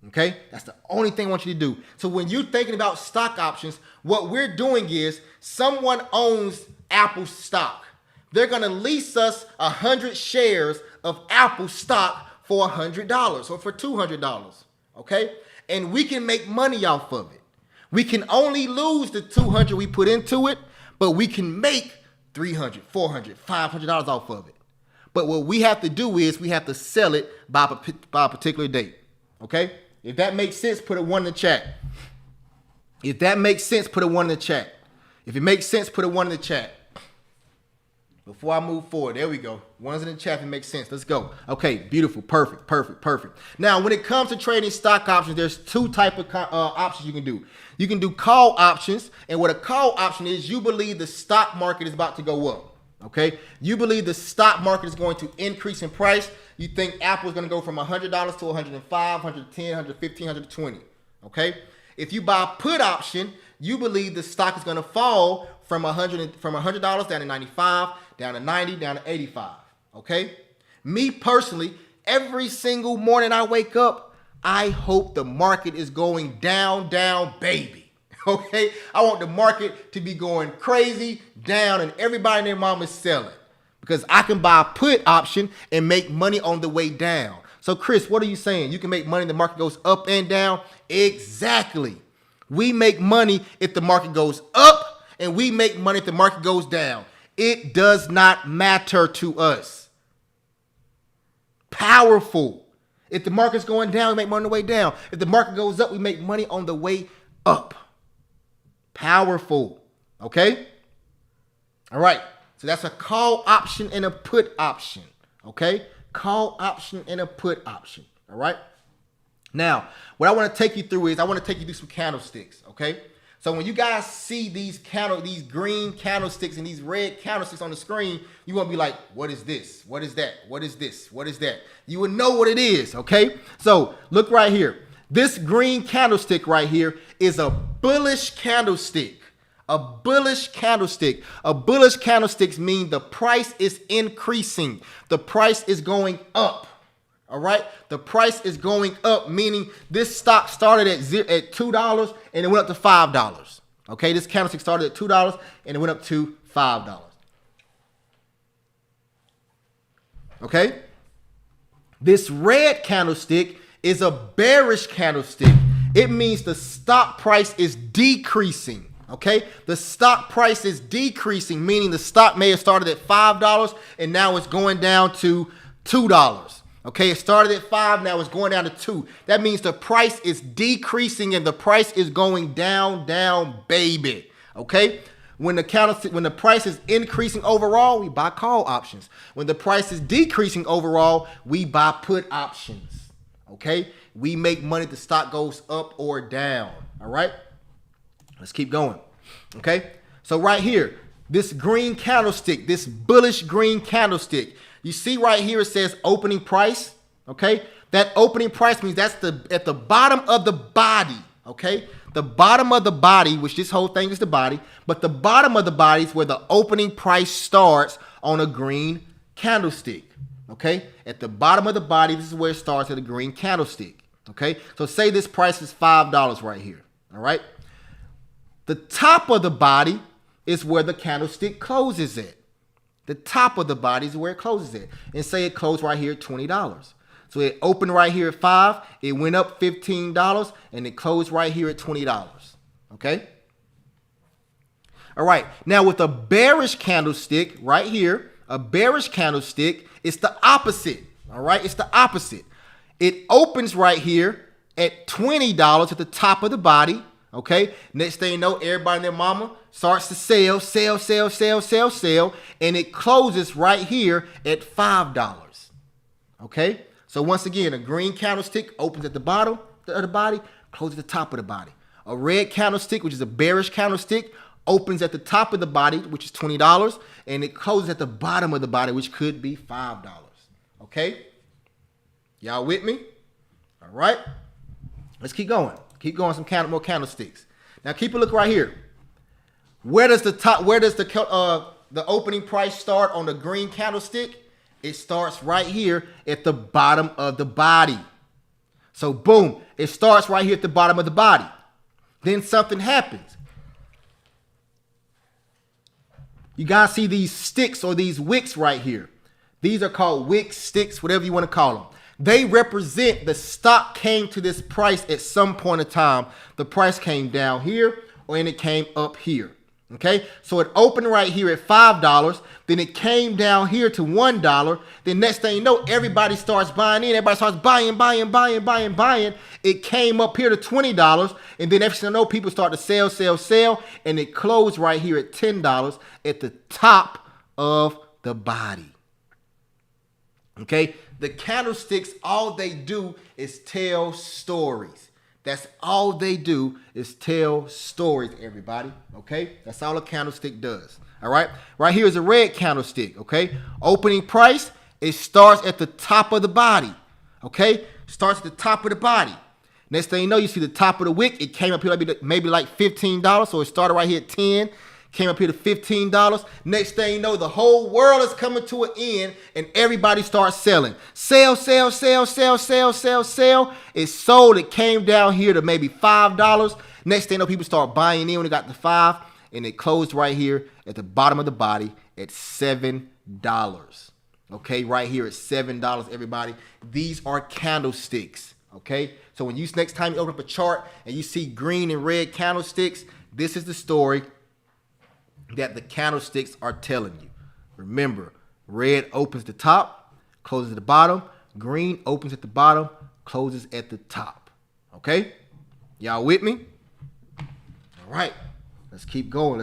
Okay? That's the only thing I want you to do. So when you're thinking about stock options, what we're doing is someone owns Apple stock. They're going to lease us 100 shares of Apple stock for $100 or for $200. Okay? and we can make money off of it. We can only lose the $200 we put into it, but we can make $300, $400, $500 off of it. But what we have to do is we have to sell it by a particular date. Okay? If that makes sense, put a 1 in the chat. If that makes sense, put a 1 in the chat. If it makes sense, put a 1 in the chat. Before I move forward, there we go. 1's in the chat if it makes sense. Let's go. Okay, beautiful, perfect. Now, when it comes to trading stock options, there's two type of options you can do. You can do call options, and what a call option is, you believe the stock market is about to go up. Okay, you believe the stock market is going to increase in price. You think Apple is going to go from $100 to $105, $110, $115, $120. Okay, if you buy a put option, you believe the stock is going to fall from $100 down to 95, down to 90, down to 85. Okay, me personally, every single morning I wake up, I hope the market is going down, baby. Okay, I want the market to be going crazy down and everybody and their mom is selling because I can buy a put option and make money on the way down. So Chris, what are you saying? You can make money if the market goes up and down? Exactly. We make money if the market goes up and we make money if the market goes down. It does not matter to us. Powerful. If the market's going down, we make money on the way down. If the market goes up, we make money on the way up. Powerful. Okay? All right. So that's a call option and a put option. Okay? Call option and a put option. All right? Now, what I want to take you through is I want to take you through some candlesticks. Okay? So when you guys see these green candlesticks and these red candlesticks on the screen, you want to be like, what is this? What is that? What is this? What is that? You would know what it is. Okay? So look right here. This green candlestick right here is a bullish candlestick. A bullish candlestick. A bullish candlesticks mean the price is increasing. The price is going up. All right? The price is going up, meaning this stock started at $2 and it went up to $5. Okay? This candlestick started at $2 and it went up to $5. Okay? This red candlestick is a bearish candlestick. It means the stock price is decreasing. Okay, the stock price is decreasing, meaning the stock may have started at $5 and now it's going down to $2. Okay, it started at $5, now it's going down to $2. That means the price is decreasing and the price is going down, baby. Okay. When the price is increasing overall, we buy call options. When the price is decreasing overall, we buy put options. Okay, we make money if the stock goes up or down. All right, let's keep going. Okay, so right here, this green candlestick, this bullish green candlestick, you see right here it says opening price. Okay, that opening price means that's at the bottom of the body. Okay, the bottom of the body, which this whole thing is the body, but the bottom of the body is where the opening price starts on a green candlestick. Okay, at the bottom of the body, this is where it starts at a green candlestick. Okay, so say this price is $5 right here. All right, the top of the body is where the candlestick closes at. The top of the body is where it closes at. And say it closed right here at $20. So it opened right here at $5, it went up $15, and it closed right here at $20. Okay. All right, now with a bearish candlestick right here, a bearish candlestick, it's the opposite. All right, it's the opposite. It opens right here at $20 at the top of the body. Okay, next thing you know, everybody and their mama starts to sell, and it closes right here at $5. Okay, so once again, a green candlestick opens at the bottom of the body, closes at the top of the body. A red candlestick, which is a bearish candlestick, opens at the top of the body, which is $20, and it closes at the bottom of the body, which could be $5. Okay? Y'all with me? All right. Let's keep going. Keep going. More candlesticks. Now keep a look right here. Where does the opening price start on the green candlestick? It starts right here at the bottom of the body. So boom, it starts right here at the bottom of the body. Then something happens. You guys see these sticks or these wicks right here. These are called wicks, sticks, whatever you want to call them. They represent the stock came to this price at some point in time. The price came down here and it came up here. Okay, so it opened right here at $5. Then it came down here to $1. Then next thing you know, everybody starts buying in. Everybody starts buying. It came up here to $20. And then next thing you know, people start to sell. And it closed right here at $10 at the top of the body. Okay, the candlesticks, all they do is tell stories. That's all they do is tell stories, everybody, okay? That's all a candlestick does, all right? Right here is a red candlestick, okay? Opening price, it starts at the top of the body, okay? Starts at the top of the body. Next thing you know, you see the top of the wick. It came up here maybe like $15, so it started right here at 10. Came up here to $15. Next thing you know, the whole world is coming to an end and everybody starts selling. Sell. It sold. It came down here to maybe $5. Next thing you know, people start buying in when it got to $5 and it closed right here at the bottom of the body at $7. Okay, right here at $7, everybody. These are candlesticks. Okay, so when you next time you open up a chart and you see green and red candlesticks, this is the story that the candlesticks are telling you. Remember, red opens the top, closes at the bottom. Green opens at the bottom, closes at the top. Okay? Y'all with me? All right. Let's keep going.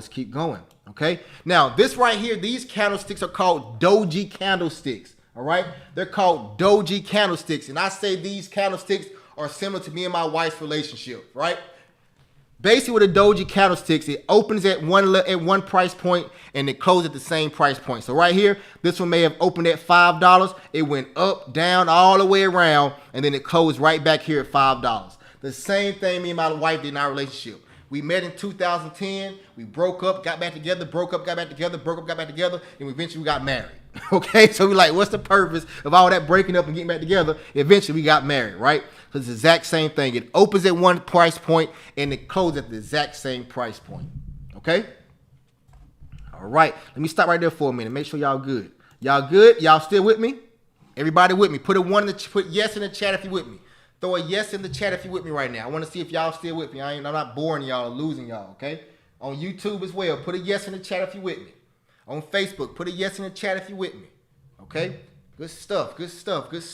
Okay? Now, this right here, these candlesticks are called doji candlesticks. All right? They're called doji candlesticks. And I say these candlesticks are similar to me and my wife's relationship, right? Basically, with a doji candlesticks, it opens at one price point and it closes at the same price point. So right here, this one may have opened at $5. It went up, down, all the way around, and then it closed right back here at $5. The same thing me and my wife did in our relationship. We met in 2010. We broke up, got back together, broke up, got back together, broke up, got back together, and eventually we got married. Okay, so we're like, what's the purpose of all that breaking up and getting back together? Eventually we got married, right? So it's the exact same thing. It opens at one price point and it closes at the exact same price point. Okay? All right. Let me stop right there for a minute. Make sure y'all good. Y'all good? Y'all still with me? Everybody with me? Put yes in the chat if you with me. Throw a yes in the chat if you with me right now. I want to see if y'all still with me. I'm not boring y'all or losing y'all, okay? On YouTube as well, put a yes in the chat if you with me. On Facebook, put a yes in the chat if you with me. Okay? Good stuff.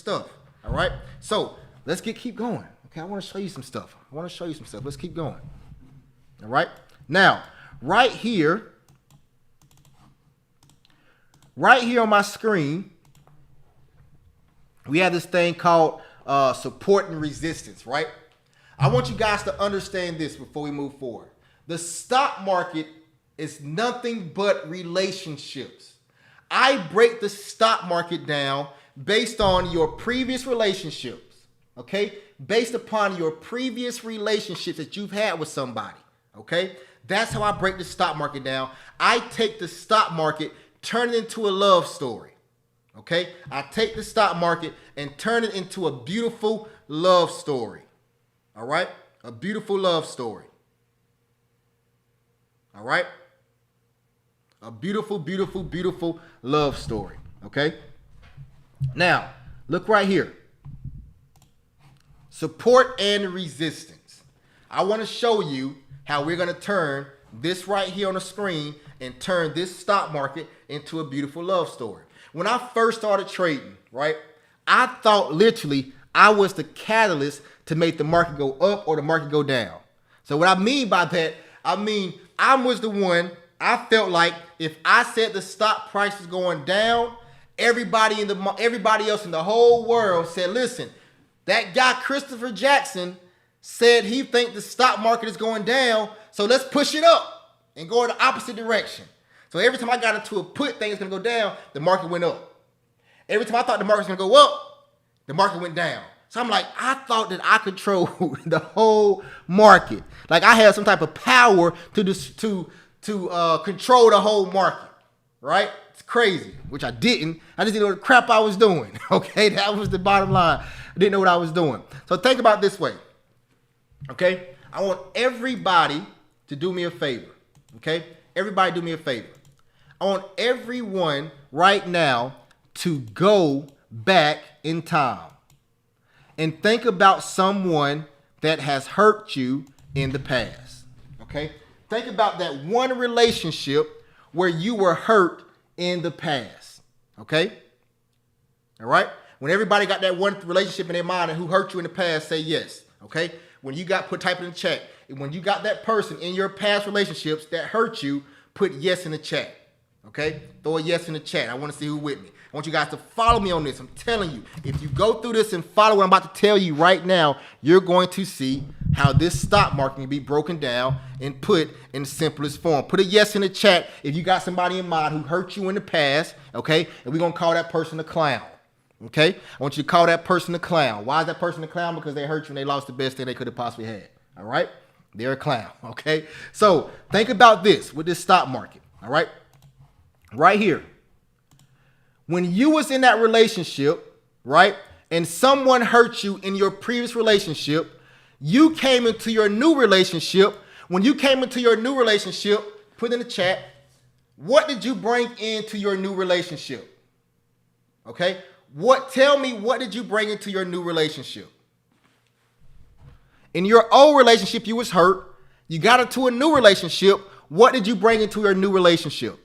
All right? So, let's keep going. Okay, I want to show you some stuff. Let's keep going. All right? Now, right here on my screen, we have this thing called support and resistance, right? I want you guys to understand this before we move forward. The stock market is nothing but relationships. I break the stock market down based on your previous relationships, okay? Based upon your previous relationships that you've had with somebody, okay? That's how I break the stock market down. I take the stock market, turn it into a love story, okay? I take the stock market and turn it into a beautiful love story, all right? A beautiful love story, all right? A beautiful, beautiful, beautiful love story, okay? Now, look right here. Support and resistance. I want to show you how we're going to turn this right here on the screen and turn this stock market into a beautiful love story. When I first started trading, right, I thought literally I was the catalyst to make the market go up or the market go down. So what I mean by that, I mean I was the one. I felt like if I said the stock price was going down, everybody else in the whole world said, listen, that guy Christopher Jackson said he think the stock market is going down, so let's push it up and go in the opposite direction. So every time I got into a put thing is going to go down, the market went up. Every time I thought the market was going to go up, the market went down. So I'm like, I thought that I controlled the whole market. Like I had some type of power to control the whole market, right? It's crazy, which I didn't. I just didn't know the crap I was doing, okay? That was the bottom line. I didn't know what I was doing. So think about it this way, okay? I want everybody to do me a favor, okay? Everybody do me a favor. I want everyone right now to go back in time. and think about someone that has hurt you in the past. Okay? Think about that one relationship where you were hurt in the past. Okay? All right? When everybody got that one relationship in their mind and who hurt you in the past, say yes. Okay? When you got type it in the chat. And when you got that person in your past relationships that hurt you, put yes in the chat. Okay? Throw a yes in the chat. I want to see who with me. I want you guys to follow me on this. I'm telling you, if you go through this and follow what I'm about to tell you right now, you're going to see how this stock market can be broken down and put in the simplest form. Put a yes in the chat if you got somebody in mind who hurt you in the past, okay? And we're going to call that person a clown, okay? I want you to call that person a clown. Why is that person a clown? Because they hurt you and they lost the best thing they could have possibly had, all right? They're a clown, okay? So think about this with this stock market, all right? Right here. When you was in that relationship, right, and someone hurt you in your previous relationship, you came into your new relationship. When you came into your new relationship, put in the chat, what did you bring into your new relationship? Okay? Tell me, what did you bring into your new relationship? In your old relationship, you was hurt. You got into a new relationship. What did you bring into your new relationship?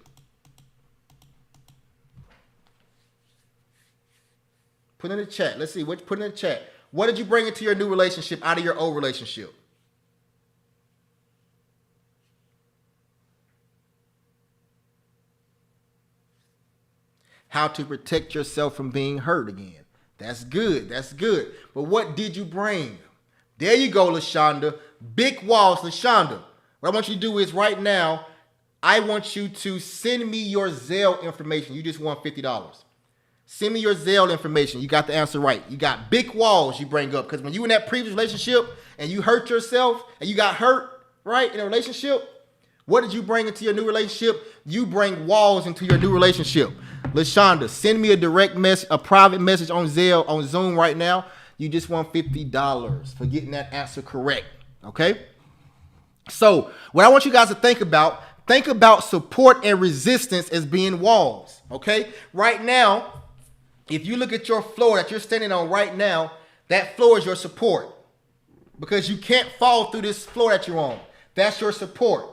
Put in the chat. Let's see. Put in the chat. What did you bring into your new relationship out of your old relationship? How to protect yourself from being hurt again. That's good. That's good. But what did you bring? There you go, LaShonda. Big walls, LaShonda. What I want you to do is right now, I want you to send me your Zelle information. You just won $50. Send me your Zelle information. You got the answer right. You got big walls you bring up. Because when you in that previous relationship and you hurt yourself and you got hurt, right, in a relationship, what did you bring into your new relationship? You bring walls into your new relationship. LaShonda, send me a direct message, a private message on Zelle, on Zoom right now. You just won $50 for getting that answer correct. Okay? So what I want you guys to think about support and resistance as being walls. Okay? Right now, if you look at your floor that you're standing on right now, that floor is your support. Because you can't fall through this floor that you're on. That's your support.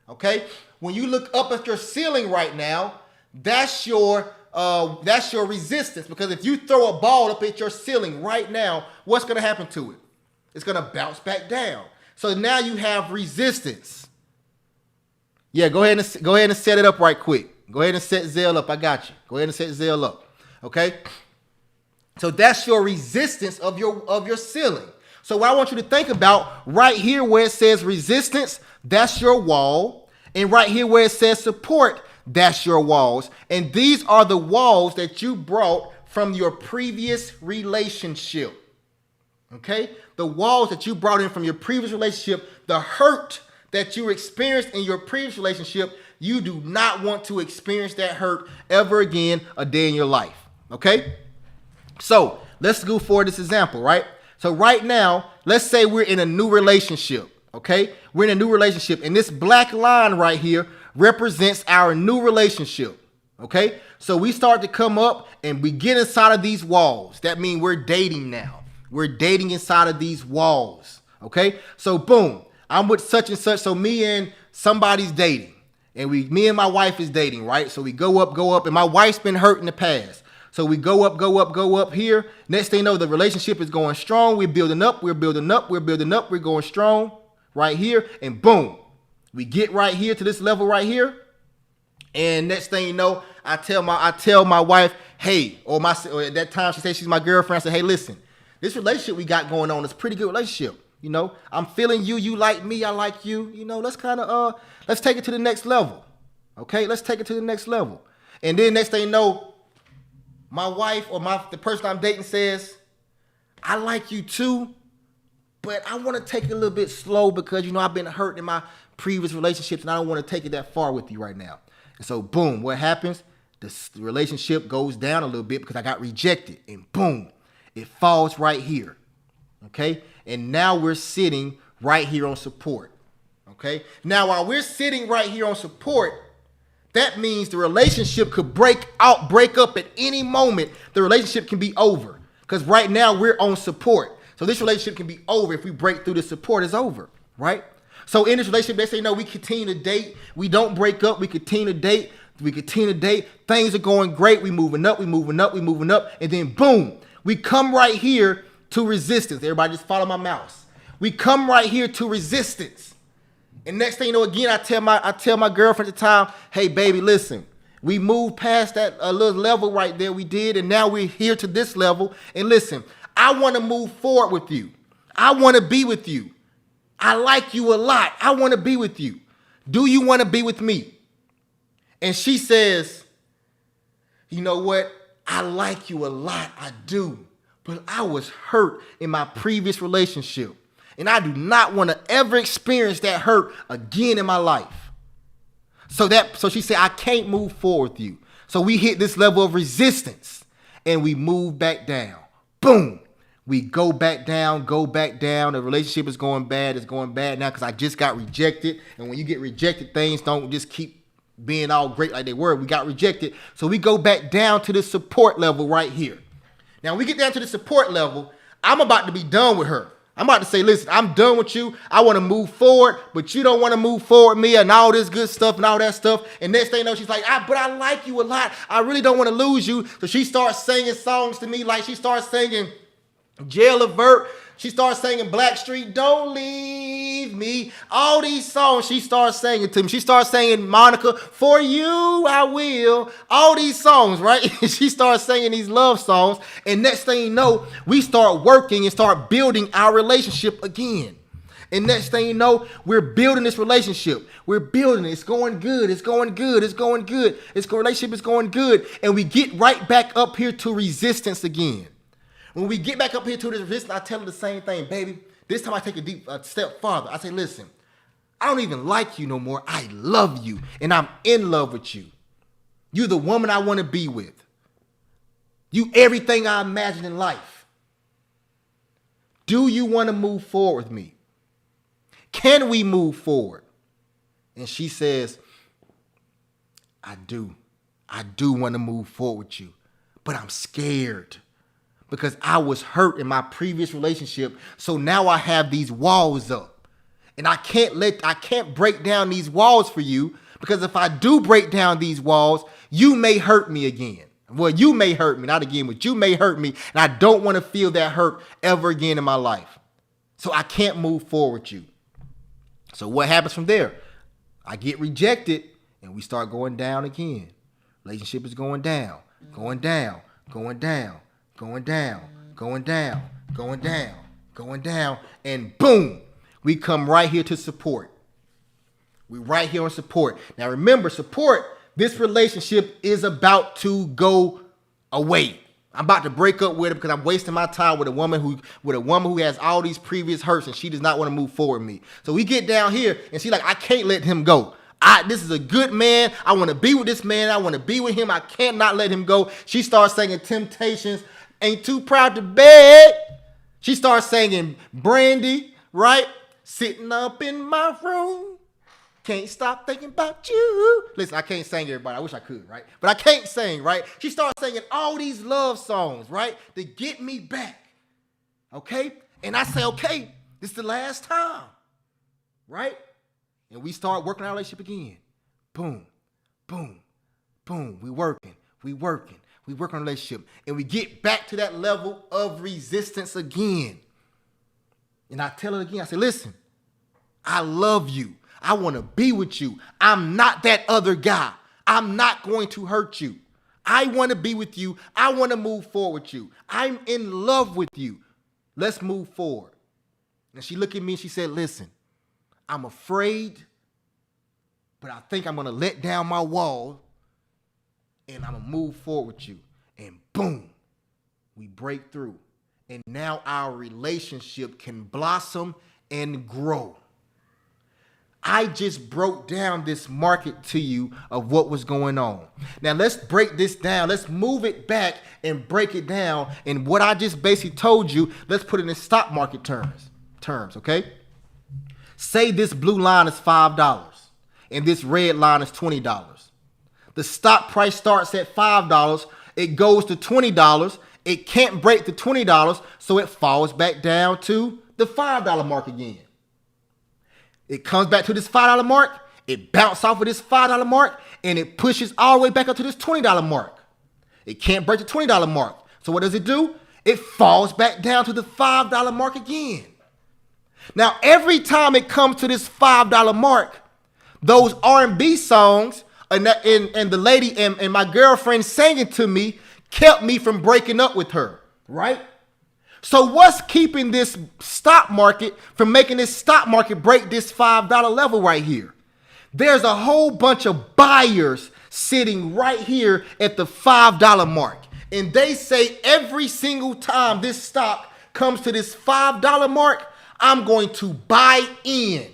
Okay? When you look up at your ceiling right now, that's your resistance. Because if you throw a ball up at your ceiling right now, what's going to happen to it? It's going to bounce back down. So now you have resistance. Yeah, go ahead and set it up right quick. Go ahead and set Zelle up. I got you. Go ahead and set Zelle up. Okay, so that's your resistance of your ceiling. So what I want you to think about right here where it says resistance, that's your wall. And right here where it says support, that's your walls. And these are the walls that you brought from your previous relationship. Okay, the walls that you brought in from your previous relationship, the hurt that you experienced in your previous relationship, you do not want to experience that hurt ever again a day in your life. Okay, so let's go for this example, right? So right now, let's say we're in a new relationship, okay? We're in a new relationship, and this black line right here represents our new relationship, okay? So we start to come up, and we get inside of these walls. That means we're dating now. We're dating inside of these walls, okay? So boom, I'm with such and such, so me and somebody's dating, and me and my wife is dating, right? So we go up, and my wife's been hurt in the past. So we go up here. Next thing you know, the relationship is going strong. We're building up, we're going strong right here. And boom, we get right here to this level right here. And next thing you know, I tell my wife, hey, or at that time she says she's my girlfriend. I say, hey, listen, this relationship we got going on is a pretty good relationship. You know, I'm feeling you, you like me, I like you. You know, let's take it to the next level. Okay, let's take it to the next level. And then next thing you know, my wife or the person I'm dating says, I like you too, but I want to take it a little bit slow because, you know, I've been hurt in my previous relationships and I don't want to take it that far with you right now. And so, boom, what happens? The relationship goes down a little bit because I got rejected. And boom, it falls right here. Okay? And now we're sitting right here on support. Okay? Now, while we're sitting right here on support, that means the relationship could break up at any moment. The relationship can be over because right now we're on support. So this relationship can be over if we break through. The support is over, right? So in this relationship, they say, no, we continue to date. We don't break up. We continue to date. We continue to date. Things are going great. We moving up. We moving up. We moving up. And then boom, we come right here to resistance. Everybody just follow my mouse. We come right here to resistance. And next thing you know, again, I tell my girlfriend at the time, hey, baby, listen, we moved past that little level right there. We did. And now we're here to this level. And listen, I want to move forward with you. I want to be with you. I like you a lot. I want to be with you. Do you want to be with me? And she says, you know what? I like you a lot. I do. But I was hurt in my previous relationship. And I do not want to ever experience that hurt again in my life. So she said, I can't move forward with you. So we hit this level of resistance and we move back down. Boom. We go back down. The relationship is going bad. It's going bad now because I just got rejected. And when you get rejected, things don't just keep being all great like they were. We got rejected. So we go back down to the support level right here. Now, when we get down to the support level, I'm about to be done with her. I'm about to say, listen, I'm done with you. I want to move forward, but you don't want to move forward with me and all this good stuff and all that stuff. And next thing you know, she's like, but I like you a lot. I really don't want to lose you. So she starts singing songs to me, like she starts singing Jail Avert. She starts singing Blackstreet, Don't Leave Me. All these songs she starts singing to me. She starts singing Monica, For You I Will. All these songs, right? She starts singing these love songs. And next thing you know, we start working and start building our relationship again. And next thing you know, we're building this relationship. We're building it. It's going good. It's going good. It's going good. This relationship is going good. And we get right back up here to resistance again. When we get back up here to this resistance, I tell her the same thing, baby. This time I take a step farther. I say, listen, I don't even like you no more. I love you, and I'm in love with you. You're the woman I want to be with. You everything I imagine in life. Do you want to move forward with me? Can we move forward? And she says, I do. I do want to move forward with you, but I'm scared. Because I was hurt in my previous relationship. So now I have these walls up. And I can't break down these walls for you. Because if I do break down these walls, you may hurt me again. Well, you may hurt me, not again, but you may hurt me. And I don't want to feel that hurt ever again in my life. So I can't move forward with you. So what happens from there? I get rejected and we start going down again. Relationship is going down, going down, going down. Going down, going down, going down, going down, and boom, we come right here to support. We're right here on support. Now remember, support, this relationship is about to go away. I'm about to break up with her because I'm wasting my time with a woman who has all these previous hurts and she does not want to move forward with me. So we get down here and she's like, I can't let him go. This is a good man. I want to be with this man. I want to be with him. I cannot let him go. She starts singing Temptations. Ain't too proud to beg. She starts singing Brandy, right? Sitting up in my room. Can't stop thinking about you. Listen, I can't sing everybody. I wish I could, right? But I can't sing, right? She starts singing all these love songs, right? To get me back. Okay? And I say, okay, this is the last time. Right? And we start working our relationship again. Boom, boom, boom. We working. We work on a relationship and we get back to that level of resistance again. And I tell her again, I say, listen, I love you. I want to be with you. I'm not that other guy. I'm not going to hurt you. I want to be with you. I want to move forward with you. I'm in love with you. Let's move forward. And she looked at me and she said, listen, I'm afraid, but I think I'm going to let down my wall and I'm going to move forward with you. And boom, we break through. And now our relationship can blossom and grow. I just broke down this market to you of what was going on. Now let's break this down. Let's move it back and break it down. And what I just basically told you, let's put it in stock market terms, okay? Say this blue line is $5 and this red line is $20. The stock price starts at $5, it goes to $20, It can't break the $20, so it falls back down to the $5 mark again. It comes back to this $5 mark. It bounces off of this $5 mark, and it pushes all the way back up to this $20 mark. It can't break the $20 mark. So what does it do? It falls back down to the $5 mark again. Now, every time it comes to this $5 mark, those R&B songs and the lady and my girlfriend singing to me kept me from breaking up with her, right? So what's keeping this stock market from making this stock market break this $5 level right here? There's a whole bunch of buyers sitting right here at the $5 mark. And they say every single time this stock comes to this $5 mark, I'm going to buy in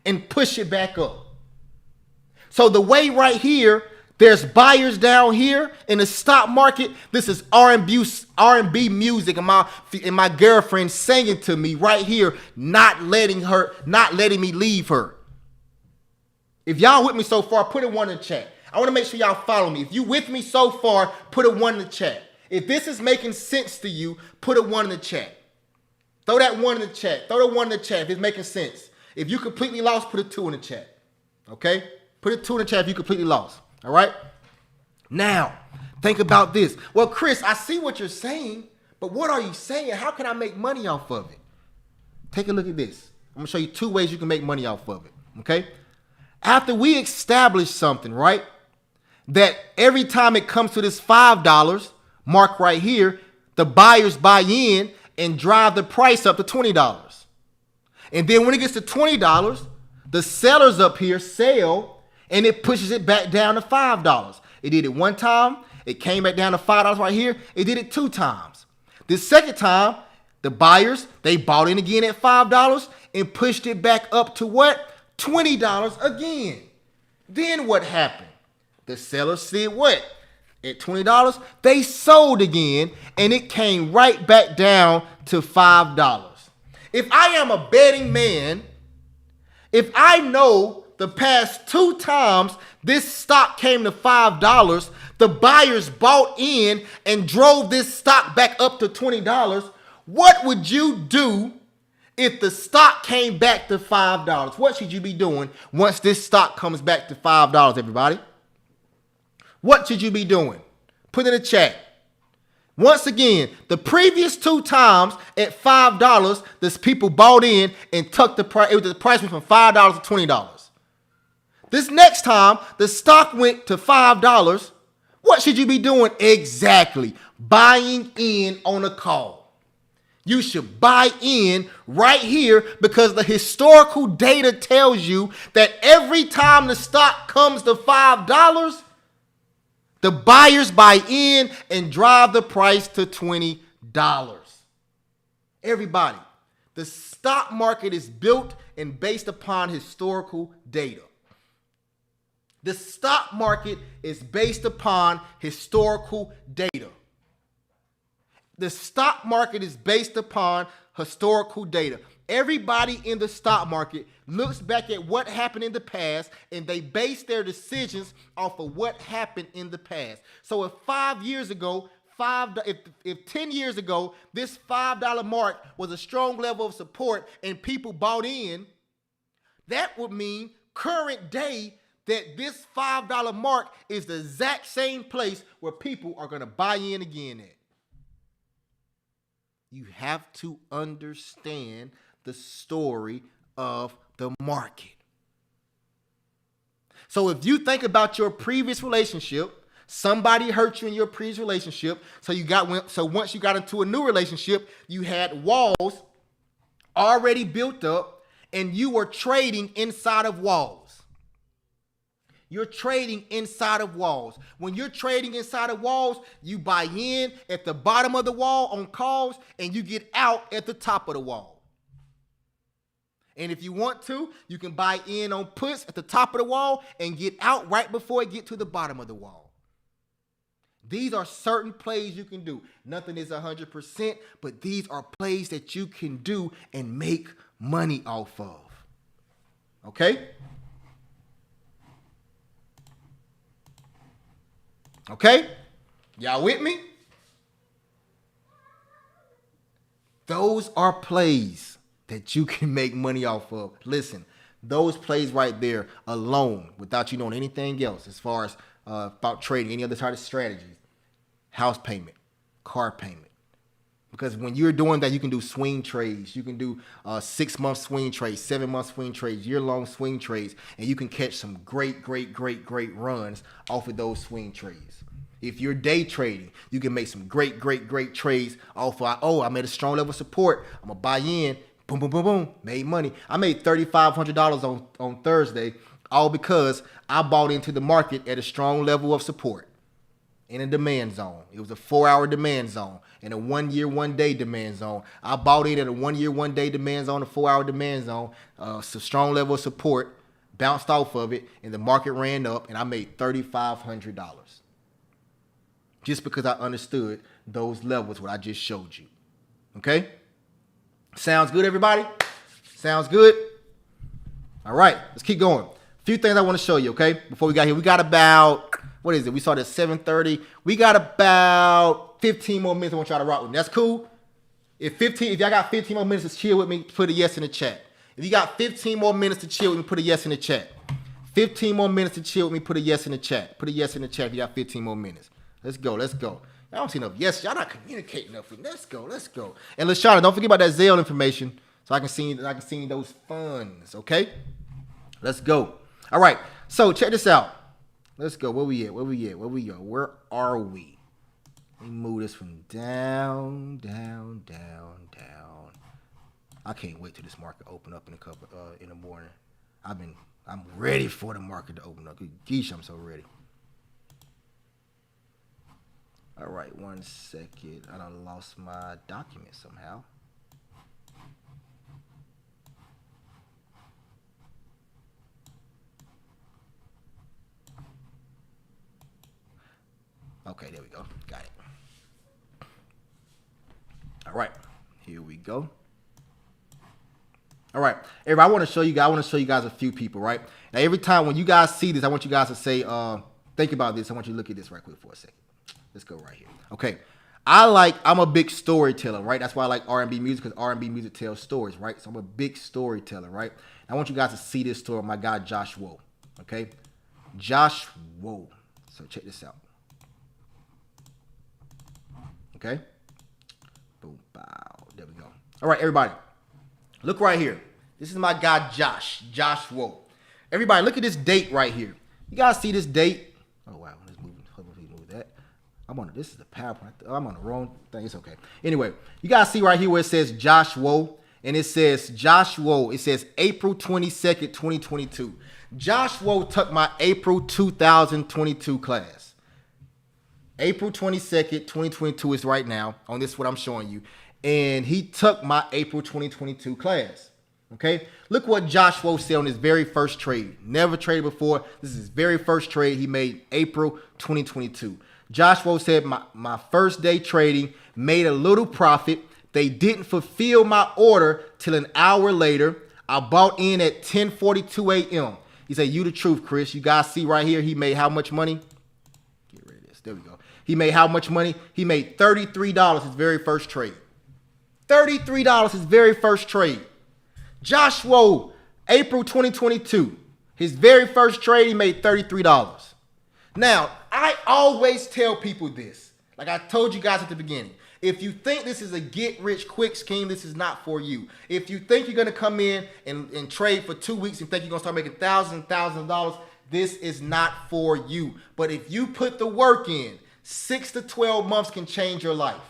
and push it back up. So the way right here, there's buyers down here in the stock market. This is R&B music, and my girlfriend singing to me right here, not letting me leave her. If y'all with me so far, put a 1 in the chat. I want to make sure y'all follow me. If you with me so far, put a 1 in the chat. If this is making sense to you, put a 1 in the chat. Throw that 1 in the chat. Throw the 1 in the chat if it's making sense. If you completely lost, put a 2 in the chat. Okay? Put a 2 in the chat if you completely lost. All right? Now, think about this. Well, Chris, I see what you're saying, but what are you saying? How can I make money off of it? Take a look at this. I'm going to show you 2 ways you can make money off of it. Okay? After we establish something, right, that every time it comes to this $5 mark right here, the buyers buy in and drive the price up to $20. And then when it gets to $20, the sellers up here sell, and it pushes it back down to $5. It did it 1 time. It came back down to $5 right here. It did it 2 times. The second time, the buyers, they bought in again at $5 and pushed it back up to what? $20 again. Then what happened? The sellers said what? At $20, they sold again, and it came right back down to $5. If I am a betting man, if I know the past 2 times this stock came to $5, the buyers bought in and drove this stock back up to $20, what would you do if the stock came back to $5? What should you be doing once this stock comes back to $5, everybody? What should you be doing? Put in the chat. Once again, the previous 2 times at $5, this people bought in and took the price. The price went from $5 to $20. This next time, the stock went to $5. What should you be doing? Exactly. Buying in on a call. You should buy in right here because the historical data tells you that every time the stock comes to $5, the buyers buy in and drive the price to $20. Everybody, the stock market is built and based upon historical data. The stock market is based upon historical data. The stock market is based upon historical data. Everybody in the stock market looks back at what happened in the past, and they base their decisions off of what happened in the past. So if 5 years ago, if 10 years ago, this $5 mark was a strong level of support and people bought in, that would mean current day that this $5 mark is the exact same place where people are going to buy in again at. You have to understand the story of the market. So if you think about your previous relationship, somebody hurt you in your previous relationship, so once you got into a new relationship, you had walls already built up and you were trading inside of walls. You're trading inside of walls. When you're trading inside of walls, you buy in at the bottom of the wall on calls and you get out at the top of the wall. And if you want to, you can buy in on puts at the top of the wall and get out right before it gets to the bottom of the wall. These are certain plays you can do. Nothing is 100%, but these are plays that you can do and make money off of. Okay? Okay? Y'all with me? Those are plays that you can make money off of. Listen, those plays right there alone, without you knowing anything else as far as about trading, any other type of strategies, house payment, car payment. Because when you're doing that, you can do swing trades. You can do 6-month swing trades, 7-month swing trades, year-long swing trades, and you can catch some great runs off of those swing trades. If you're day trading, you can make some great trades off of, I made a strong level of support. I'm going to buy in. Boom, boom, boom, boom. Made money. I made $3,500 on Thursday, all because I bought into the market at a strong level of support in a demand zone. It was a 4-hour demand zone and a 1-year, 1-day demand zone. I bought in at a 1-year, 1-day demand zone, a 4-hour demand zone, a strong level of support, bounced off of it, and the market ran up, and I made $3,500. Just because I understood those levels, what I just showed you. Okay? Sounds good, everybody? Sounds good? All right, let's keep going. A few things I want to show you, okay? Before we got here, we got about, what is it? We started at 7:30. We got about 15 more minutes I want y'all to rock with me. That's cool? If y'all got 15 more minutes to chill with me, put a yes in the chat. If you got 15 more minutes to chill with me, put a yes in the chat. 15 more minutes to chill with me, put a yes in the chat. Put a yes in the chat if you got 15 more minutes. Let's go. I don't see enough yes. Y'all not communicating enough with me. Let's go. And LaShawna, don't forget about that Zelle information so I can see those funds, okay? Let's go. All right. So check this out. Let's go. Where we at? Where are we? Let me move this from down. I can't wait till this market open up in the morning. I'm ready for the market to open up. Geesh, I'm so ready. All right, 1 second. I done lost my document somehow. Okay, there we go. Got it. All right, here we go. All right, everybody, I want to show you guys a few people, right? Now, every time when you guys see this, I want you guys to say, think about this. I want you to look at this right quick for a second. Let's go right here. Okay. I'm a big storyteller, right? That's why I like R&B music, because R&B music tells stories, right? So I'm a big storyteller, right? I want you guys to see this story of my guy, Josh Woe. Okay? Josh Woe. So check this out. Okay? Boom, bow. There we go. All right, everybody. Look right here. This is my guy, Josh Woe. Everybody, look at this date right here. You guys see this date? Oh, wow. Let's move that. This is the PowerPoint. I'm on the wrong thing. It's okay. Anyway, you guys see right here where it says Josh Woe, and it says Josh Woe. It says April 22nd, 2022. Josh Woe took my April 2022 class. April 22nd, 2022 is right now on this, what I'm showing you. And he took my April 2022 class. Okay, look what Josh Woe said on his very first trade. Never traded before. This is his very first trade he made April 2022. Josh Woe said, my first day trading, made a little profit. They didn't fulfill my order till an hour later. I bought in at 10:42 a.m. He said, you the truth, Chris. You guys see right here, he made how much money? Get rid of this. There we go. He made how much money? He made $33 his very first trade. $33 his very first trade. Josh Woe, April 2022. His very first trade, he made $33. Now, I always tell people this. Like I told you guys at the beginning. If you think this is a get-rich-quick scheme, this is not for you. If you think you're going to come in and trade for 2 weeks and think you're going to start making thousands of dollars, this is not for you. But if you put the work in, 6 to 12 months can change your life.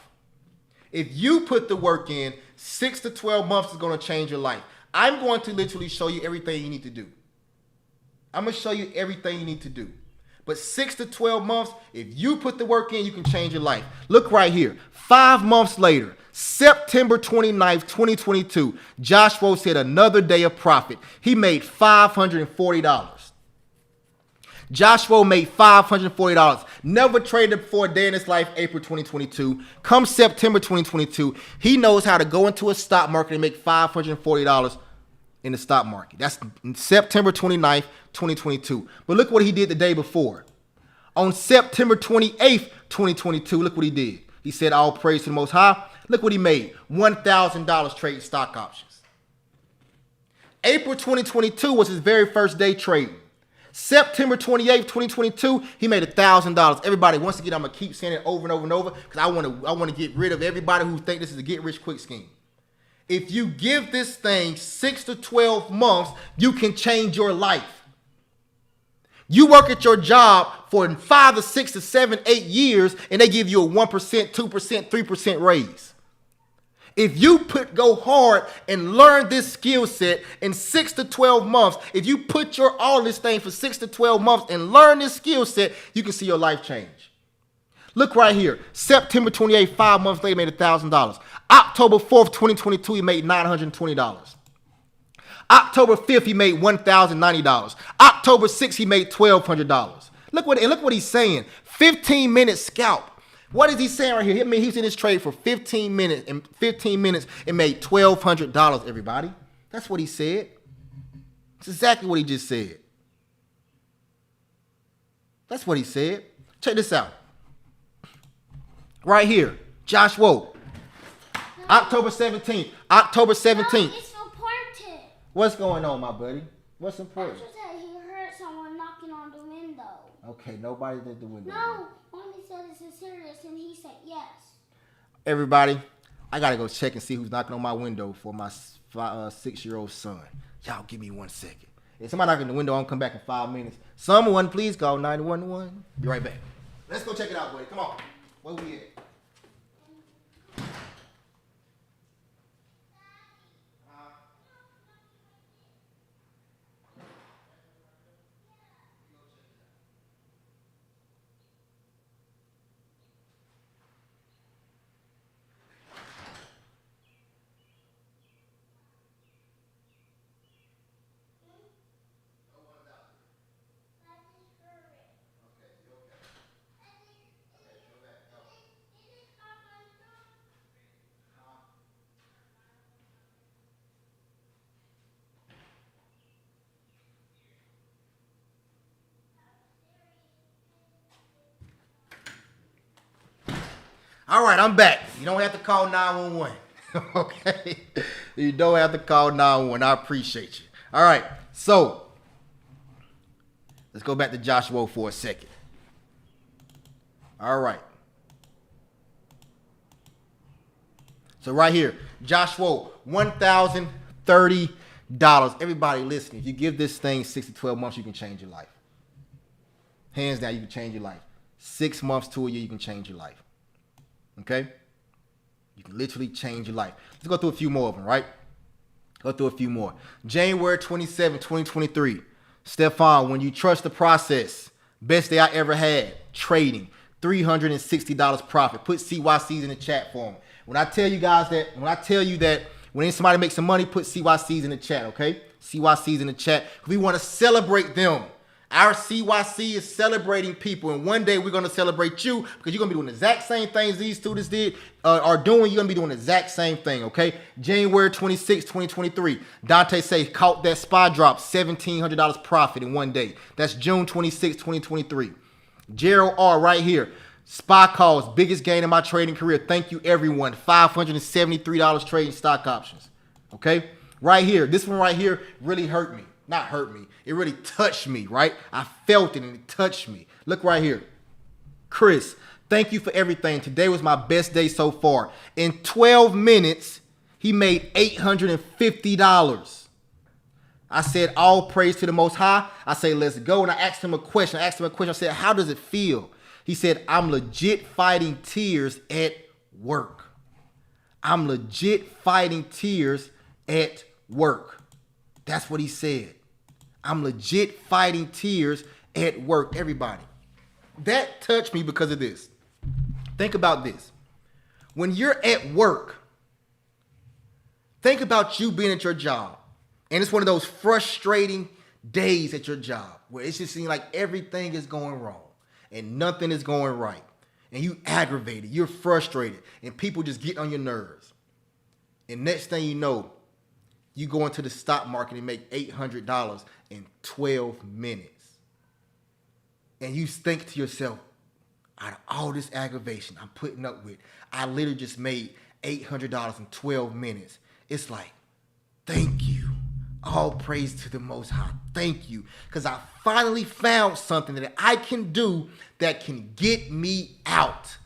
If you put the work in, 6 to 12 months is going to change your life. I'm going to literally show you everything you need to do. I'm going to show you everything you need to do. But 6 to 12 months, if you put the work in, you can change your life. Look right here. 5 months later, September 29th, 2022, Josh Woe said another day of profit. He made $540. Josh Woe made $540. Never traded before a day in his life, April 2022. Come September 2022, he knows how to go into a stock market and make $540 in the stock market. That's September 29th, 2022. But look what he did the day before. On September 28th, 2022, look what he did. He said, all praise to the Most High. Look what he made. $1,000 trading stock options. April 2022 was his very first day trading. September 28th, 2022, he made $1,000. Everybody, once again, I'm going to keep saying it over and over and over because I want to get rid of everybody who think this is a get-rich-quick scheme. If you give this thing 6 to 12 months, you can change your life. You work at your job for 5 to 6 to 7, 8 years, and they give you a 1%, 2%, 3% raise. If you go hard and learn this skill set in 6 to 12 months, if you put your all in this thing for 6 to 12 months and learn this skill set, you can see your life change. Look right here. September 28th, 5 months later, made $1,000. October 4th, 2022, he made $920. October 5th, he made $1,090. October 6th, he made $1,200. Look what he's saying. 15-minute scalp. What is he saying right here? I mean, he's in his trade for 15 minutes and made $1,200, everybody. That's what he said. That's exactly what he just said. That's what he said. Check this out. Right here. Josh Woe. October 17th. October 17th. No, it's important. What's going on, my buddy? What's important? He heard someone knocking on the window. Okay, nobody's at the window. No, Mommy said it's serious, and he said yes. Everybody, I gotta go check and see who's knocking on my window for my 6-year-old son. Y'all give me 1 second. If somebody knocking on the window, I'll come back in 5 minutes. Someone please call 911. Be right back. Let's go check it out, buddy. Come on. Where we at? All right, I'm back. You don't have to call 911. Okay? You don't have to call 911. I appreciate you. All right, so let's go back to Joshua for a second. All right. So right here, Joshua, $1,030. Everybody listening, if you give this thing 6 to 12 months, you can change your life. Hands down, you can change your life. 6 months to a year, you can change your life. Okay? You can literally change your life. Let's go through a few more of them, right? Go through a few more. January 27, 2023. Stefan, when you trust the process, best day I ever had, trading, $360 profit. Put CYCs in the chat for them. When I tell you that when somebody makes some money, put CYCs in the chat, okay? CYCs in the chat. We want to celebrate them. Our CYC is celebrating people, and one day we're going to celebrate you because you're going to be doing the exact same things these students are doing. You're going to be doing the exact same thing, okay? January 26, 2023. Dante say, caught that SPY drop, $1,700 profit in one day. That's June 26, 2023. Gerald R. right here. SPY calls, biggest gain in my trading career. Thank you, everyone. $573 trading stock options, okay? Right here. This one right here really hurt me. Not hurt me. It really touched me, right? I felt it and it touched me. Look right here. Chris, thank you for everything. Today was my best day so far. In 12 minutes, he made $850. I said, all praise to the Most High. I say, let's go. And I asked him a question. I said, how does it feel? He said, I'm legit fighting tears at work. I'm legit fighting tears at work. That's what he said. I'm legit fighting tears at work. Everybody, that touched me because of this. Think about this. When you're at work, think about you being at your job. And it's one of those frustrating days at your job where it just seems like everything is going wrong and nothing is going right. And you aggravated, you're frustrated, and people just get on your nerves. And next thing you know, you go into the stock market and make $800 in 12 minutes. And you think to yourself, out of all this aggravation I'm putting up with, I literally just made $800 in 12 minutes. It's like, thank you. All praise to the Most High. Thank you. Because I finally found something that I can do that can get me out.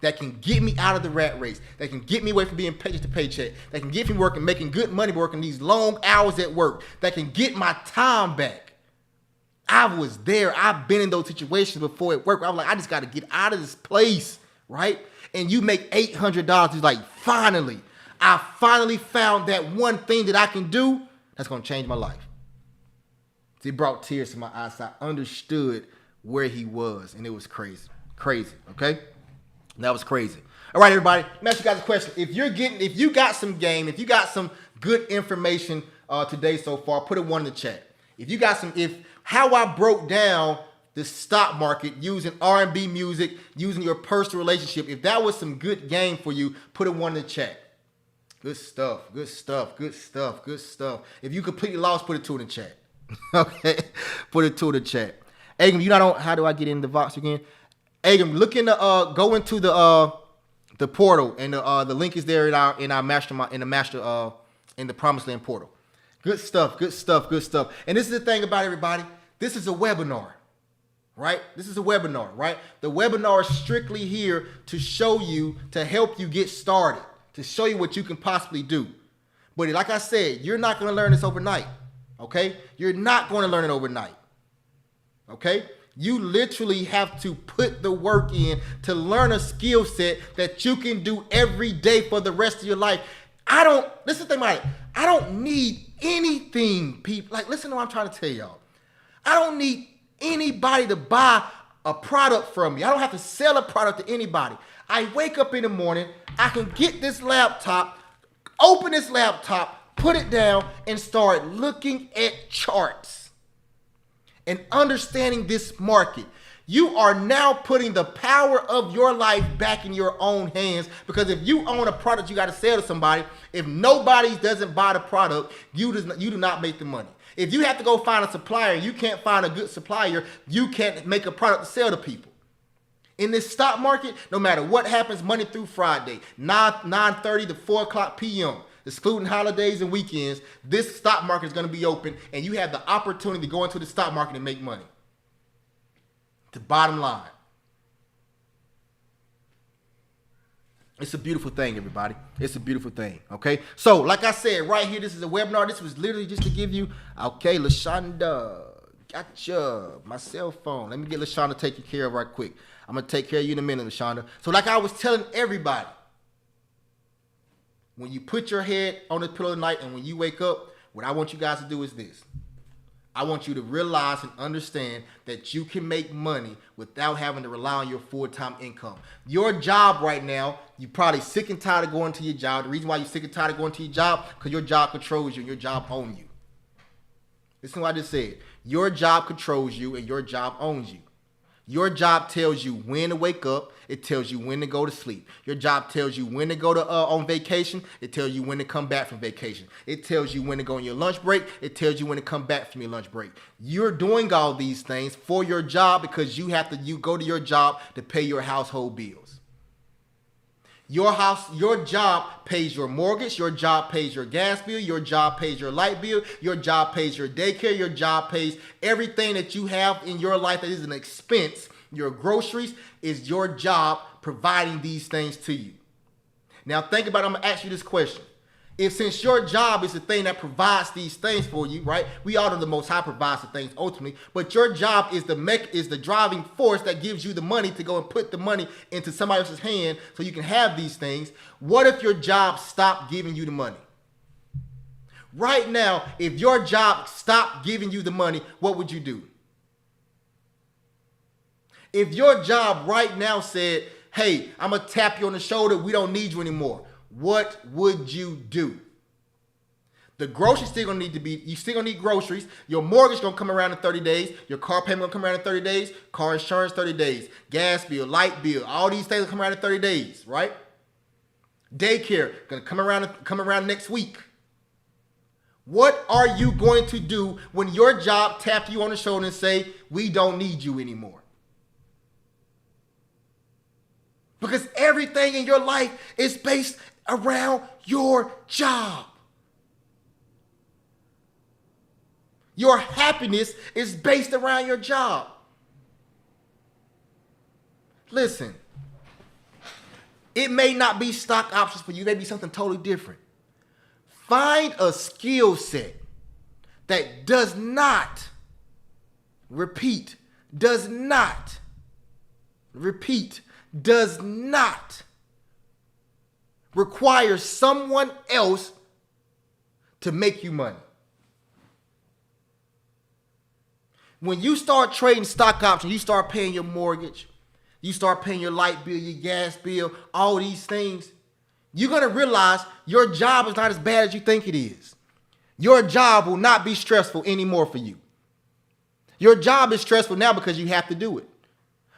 That can get me out of the rat race. That can get me away from being paycheck to paycheck. That can get me working, making good money, working these long hours at work. That can get my time back. I was there. I've been in those situations before at work. I was like, I just got to get out of this place, right? And you make $800. It's like, finally, I finally found that one thing that I can do that's going to change my life. It brought tears to my eyes. I understood where he was, and it was crazy. Crazy, okay? That was crazy. All right, everybody. Let me ask you guys a question. If you got some game, if you got some good information today so far, put a 1 in the chat. If how I broke down the stock market using R&B music, using your personal relationship, if that was some good game for you, put a 1 in the chat. Good stuff, good stuff, good stuff, good stuff. If you completely lost, put a 2 in the chat. Okay? Put a 2 in the chat. Agam, how do I get in the Vox again? Agam, go into the portal, and the link is there in our mastermind, in the Promised Land portal. Good stuff, good stuff, good stuff. And this is the thing about everybody. This is a webinar, right? This is a webinar, right? The webinar is strictly here to show you, to help you get started, to show you what you can possibly do. But like I said, you're not going to learn this overnight, okay? You're not going to learn it overnight, okay? You literally have to put the work in to learn a skill set that you can do every day for the rest of your life. Listen to the thing about it. I don't need anything, people. Like, listen to what I'm trying to tell y'all. I don't need anybody to buy a product from me. I don't have to sell a product to anybody. I wake up in the morning, I can get this laptop, open this laptop, put it down, and start looking at charts and understanding this market. You are now putting the power of your life back in your own hands, because if you own a product you got to sell to somebody, if nobody doesn't buy the product, you do not make the money. If you have to go find a supplier and you can't find a good supplier, you can't make a product to sell to people. In this stock market, no matter what happens Monday through Friday, 9:30 to 4 o'clock p.m., excluding holidays and weekends, this stock market is going to be open, and you have the opportunity to go into the stock market and make money. The bottom line. It's a beautiful thing, everybody. It's a beautiful thing, okay? So, like I said, right here, this is a webinar. This was literally just to give you, okay, LaShonda, gotcha, my cell phone. Let me get LaShonda taken care of right quick. I'm going to take care of you in a minute, LaShonda. So, like I was telling everybody, when you put your head on the pillow at night and when you wake up, what I want you guys to do is this. I want you to realize and understand that you can make money without having to rely on your full-time income. Your job right now, you're probably sick and tired of going to your job. The reason why you're sick and tired of going to your job, because your job controls you and your job owns you. Listen to what I just said. Your job controls you and your job owns you. Your job tells you when to wake up. It tells you when to go to sleep. Your job tells you when to go to on vacation. It tells you when to come back from vacation. It tells you when to go on your lunch break. It tells you when to come back from your lunch break. You're doing all these things for your job because you go to your job to pay your household bills. Your job pays your mortgage, your job pays your gas bill, your job pays your light bill, your job pays your daycare, your job pays everything that you have in your life that is an expense. Your groceries is your job providing these things to you. Now think about it, I'm gonna ask you this question. Since your job is the thing that provides these things for you, right? We all know the Most High provides the things ultimately, but your job is the driving force that gives you the money to go and put the money into somebody else's hand so you can have these things. What if your job stopped giving you the money? Right now, if your job stopped giving you the money, what would you do? If your job right now said, hey, I'm going to tap you on the shoulder, we don't need you anymore, what would you do? The groceries still gonna you still gonna need groceries. Your mortgage gonna come around in 30 days. Your car payment gonna come around in 30 days. Car insurance, 30 days. Gas bill, light bill, all these things will come around in 30 days, right? Daycare gonna come around next week. What are you going to do when your job tap you on the shoulder and say, we don't need you anymore? Because everything in your life is based around your job. Your happiness is based around your job. Listen, it may not be stock options for you. It may be something totally different. Find a skill set that does not, does not require someone else to make you money. When you start trading stock options, you start paying your mortgage, you start paying your light bill, your gas bill, all these things, you're going to realize your job is not as bad as you think it is. Your job will not be stressful anymore for you. Your job is stressful now because you have to do it.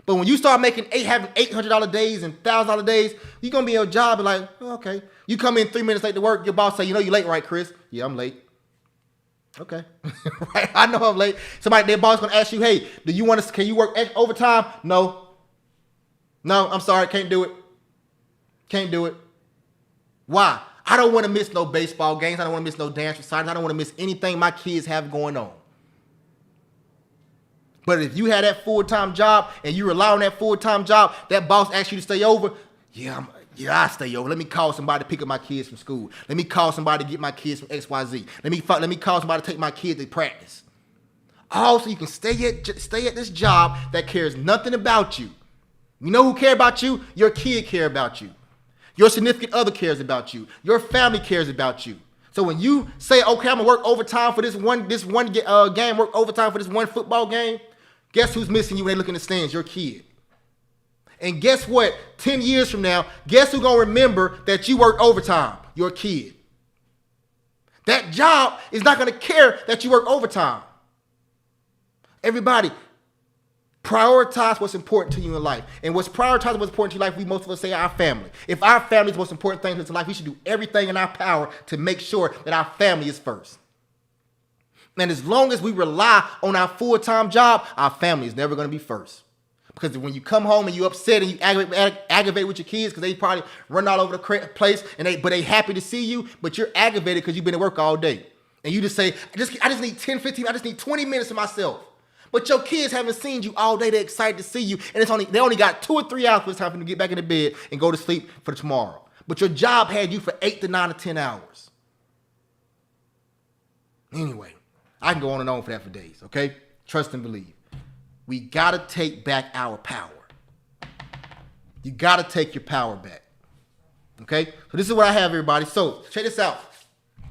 But when you start having $800 days and $1,000 days, you're going to be in your job and like, oh, okay. You come in 3 minutes late to work, your boss say, you know you're late, right, Chris? Yeah, I'm late. Okay. Right? I know I'm late. Their boss going to ask you, hey, can you work overtime? No, I'm sorry. Can't do it. Why? I don't want to miss no baseball games. I don't want to miss no dance recitals. I don't want to miss anything my kids have going on. But if you had that full-time job and you rely on that full-time job, that boss asks you to stay over, I stay over. Let me call somebody to pick up my kids from school. Let me call somebody to get my kids from XYZ. Let me call somebody to take my kids to practice. Also, you can stay at this job that cares nothing about you. You know who care about you? Your kid care about you. Your significant other cares about you. Your family cares about you. So when you say, okay, I'm gonna work overtime for this one game, work overtime for this one football game, guess who's missing you when they look in the stands? Your kid. And guess what? 10 years from now, guess who's gonna remember that you worked overtime? Your kid. That job is not gonna care that you work overtime. Everybody, prioritize what's important to you in life. And what's important to your life, most of us say our family. If our family is the most important thing in life, we should do everything in our power to make sure that our family is first. And as long as we rely on our full-time job, our family is never going to be first. Because when you come home and you upset and you aggravate with your kids because they probably run all over the place, but they happy to see you, but you're aggravated because you've been at work all day. And you just say, I just need 10, 15, I just need 20 minutes to myself. But your kids haven't seen you all day. They're excited to see you. And they only got 2 or 3 hours for time for them to get back into bed and go to sleep for tomorrow. But your job had you for 8 to 9 to 10 hours. Anyway, I can go on and on for that for days, okay? Trust and believe. We got to take back our power. You got to take your power back, okay? So this is what I have, everybody. So check this out.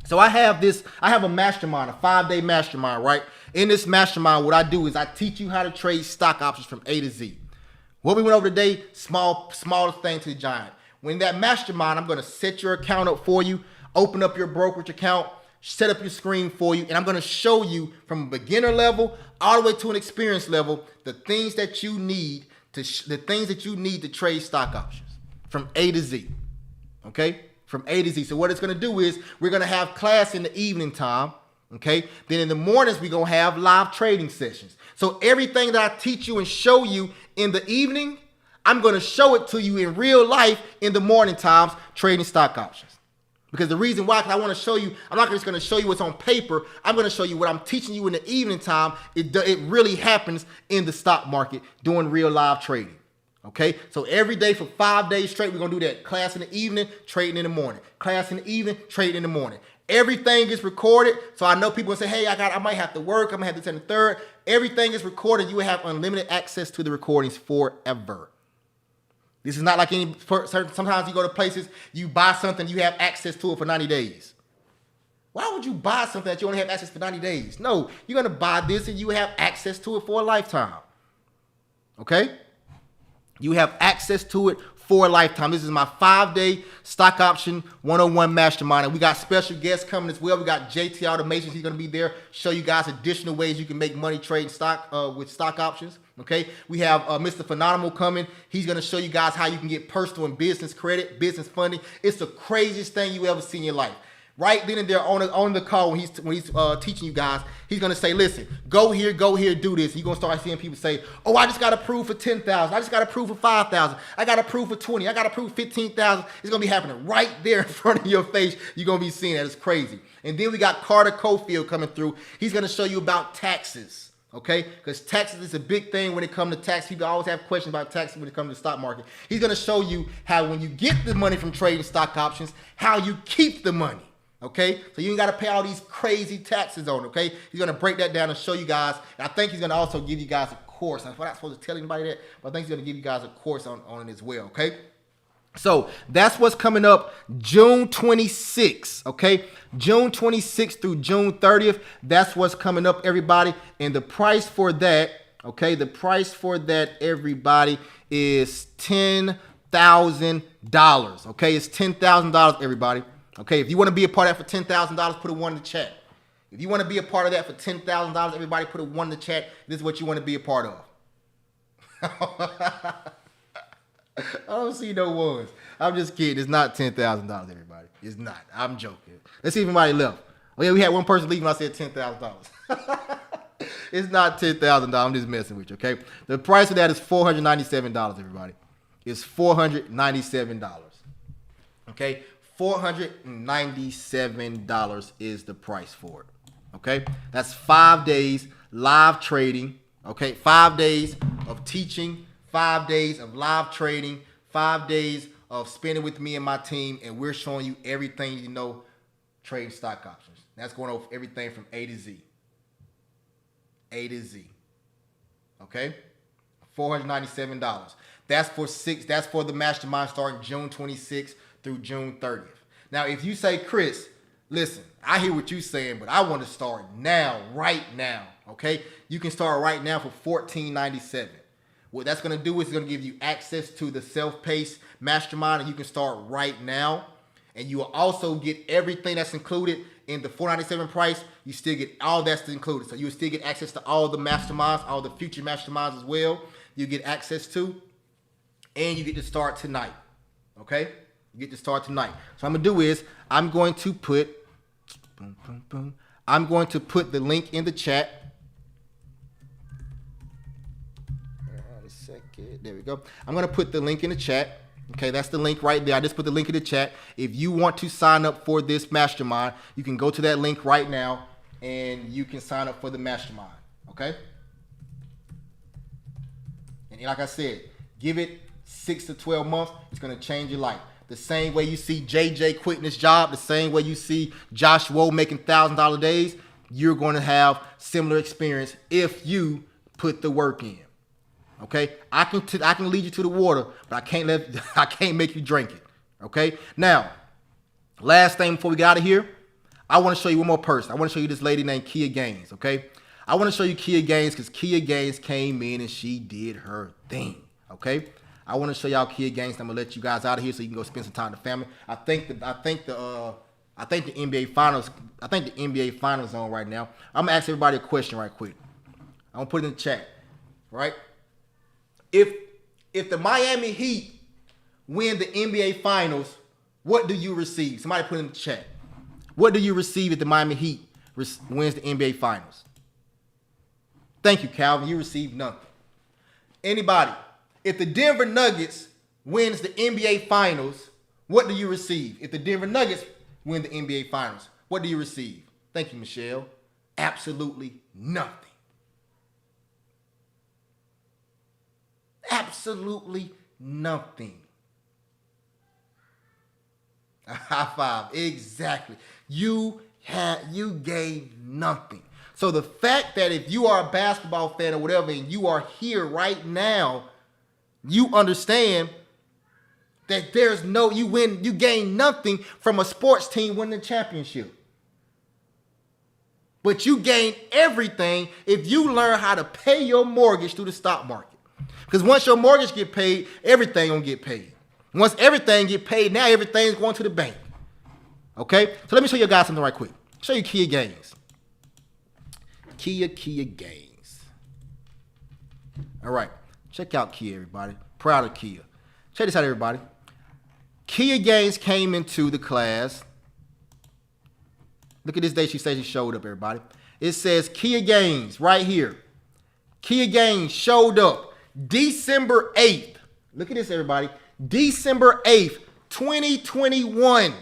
So I have a mastermind, a 5-day mastermind, right? In this mastermind, what I do is I teach you how to trade stock options from A to Z. What we went over today, smallest thing to the giant. When that mastermind, I'm going to set your account up for you, open up your brokerage account, set up your screen for you, and I'm going to show you from a beginner level all the way to an experienced level the things that you need to trade stock options from A to Z. Okay? From A to Z. So what it's going to do is we're going to have class in the evening time. Okay? Then in the mornings, we're going to have live trading sessions. So everything that I teach you and show you in the evening, I'm going to show it to you in real life in the morning times trading stock options. Because the reason why, because I want to show you, I'm not just going to show you what's on paper. I'm going to show you what I'm teaching you in the evening time. It really happens in the stock market doing real live trading. Okay, so every day for 5 days straight, we're going to do that. Class in the evening, trading in the morning. Class in the evening, trading in the morning. Everything is recorded. So I know people say, hey, I might have to work. I might have this and the third. Everything is recorded. You will have unlimited access to the recordings forever. This is not like sometimes you go to places, you buy something, you have access to it for 90 days. Why would you buy something that you only have access for 90 days? No, you're going to buy this and you have access to it for a lifetime. Okay? You have access to it for a lifetime. This is my 5-day stock option 101 mastermind. And we got special guests coming as well. We got JT Automations. He's going to be there, show you guys additional ways you can make money trading stock with stock options. Okay. We have Mr. Phenomenal coming. He's going to show you guys how you can get personal and business credit, business funding. It's the craziest thing you ever see in your life. right then and there on the call when he's teaching you guys, he's gonna say, listen, go here, do this. You're gonna start seeing people say, oh, I just got approved for 10,000. I just got approved for 5,000. I got approved for 20. I got approved for 15,000. It's gonna be happening right there in front of your face. You're gonna be seeing that. It's crazy. And then we got Carter Cofield coming through. He's gonna show you about taxes. Okay, because taxes is a big thing when it comes to tax. People always have questions about taxes when it comes to the stock market. He's going to show you how when you get the money from trading stock options, how you keep the money. Okay, so you ain't got to pay all these crazy taxes on it. Okay, he's going to break that down and show you guys. And I think he's going to also give you guys a course. I'm not supposed to tell anybody that, but I think he's going to give you guys a course on it as well. Okay. So that's what's coming up June 26th, okay? June 26th through June 30th. That's what's coming up, everybody. And the price for that, okay, the price for that, everybody, is $10,000, okay? It's $10,000, everybody. Okay, if you want to be a part of that for $10,000, put a 1 in the chat. If you want to be a part of that for $10,000, everybody put a 1 in the chat. This is what you want to be a part of. I don't see no ones. I'm just kidding. It's not $10,000, everybody. It's not. I'm joking. Let's see if anybody left. Oh, yeah, we had one person leave when I said $10,000. It's not $10,000. I'm just messing with you, okay? The price of that is $497, everybody. It's $497, okay? $497 is the price for it, okay? That's 5 days live trading, okay? 5 days of teaching, 5 days of live trading, 5 days of spending with me and my team, and we're showing you everything you know trading stock options. That's going over everything from A to Z. A to Z. Okay? $497. That's for the mastermind starting June 26th through June 30th. Now, if you say, Chris, listen, I hear what you're saying, but I want to start now, right now. Okay? You can start right now for $14.97. What that's going to do is it's going to give you access to the self-paced mastermind, and you can start right now. And you will also get everything that's included in the $497 price. You still get all that's included. So you will still get access to all the masterminds, all the future masterminds as well. You get access to, and you get to start tonight. Okay? You get to start tonight. So what I'm going to do is I'm going to put the link in the chat. There we go. I'm going to put the link in the chat. Okay, that's the link right there. I just put the link in the chat. If you want to sign up for this mastermind, you can go to that link right now and you can sign up for the mastermind. Okay? And like I said, give it 6 to 12 months. It's going to change your life. The same way you see JJ quitting his job, the same way you see Joshua making $1,000 days, you're going to have similar experience if you put the work in. Okay, I can lead you to the water, but I can't make you drink it. Okay. Now, last thing before we get out of here, I want to show you one more person. I want to show you this lady named Kia Gaines. Okay, I want to show you Kia Gaines because Kia Gaines came in and she did her thing. Okay, I want to show y'all Kia Gaines. I'm gonna let you guys out of here so you can go spend some time with the family. I think the NBA finals. I think the NBA finals on right now. I'm gonna ask everybody a question right quick. I'm gonna put it in the chat. Right. If the Miami Heat win the NBA Finals, what do you receive? Somebody put in the chat. What do you receive if the Miami Heat wins the NBA Finals? Thank you, Calvin. You receive nothing. Anybody? If the Denver Nuggets wins the NBA Finals, what do you receive? If the Denver Nuggets win the NBA Finals, what do you receive? Thank you, Michelle. Absolutely nothing. Absolutely nothing. A high five. Exactly. You gave nothing. So the fact that if you are a basketball fan or whatever and you are here right now, you understand that you gain nothing from a sports team winning the championship. But you gain everything if you learn how to pay your mortgage through the stock market. Because once your mortgage get paid, everything gonna get paid. Once everything get paid, now everything's going to the bank. Okay? So let me show you guys something right quick. Show you Kia Gaines. Kia Gaines. All right. Check out Kia, everybody. Proud of Kia. Check this out, everybody. Kia Gaines came into the class Look at this day she says she showed up, everybody. It says Kia Gaines right here. Kia Gaines showed up December 8th. Look at this, everybody. December 8th, 2021.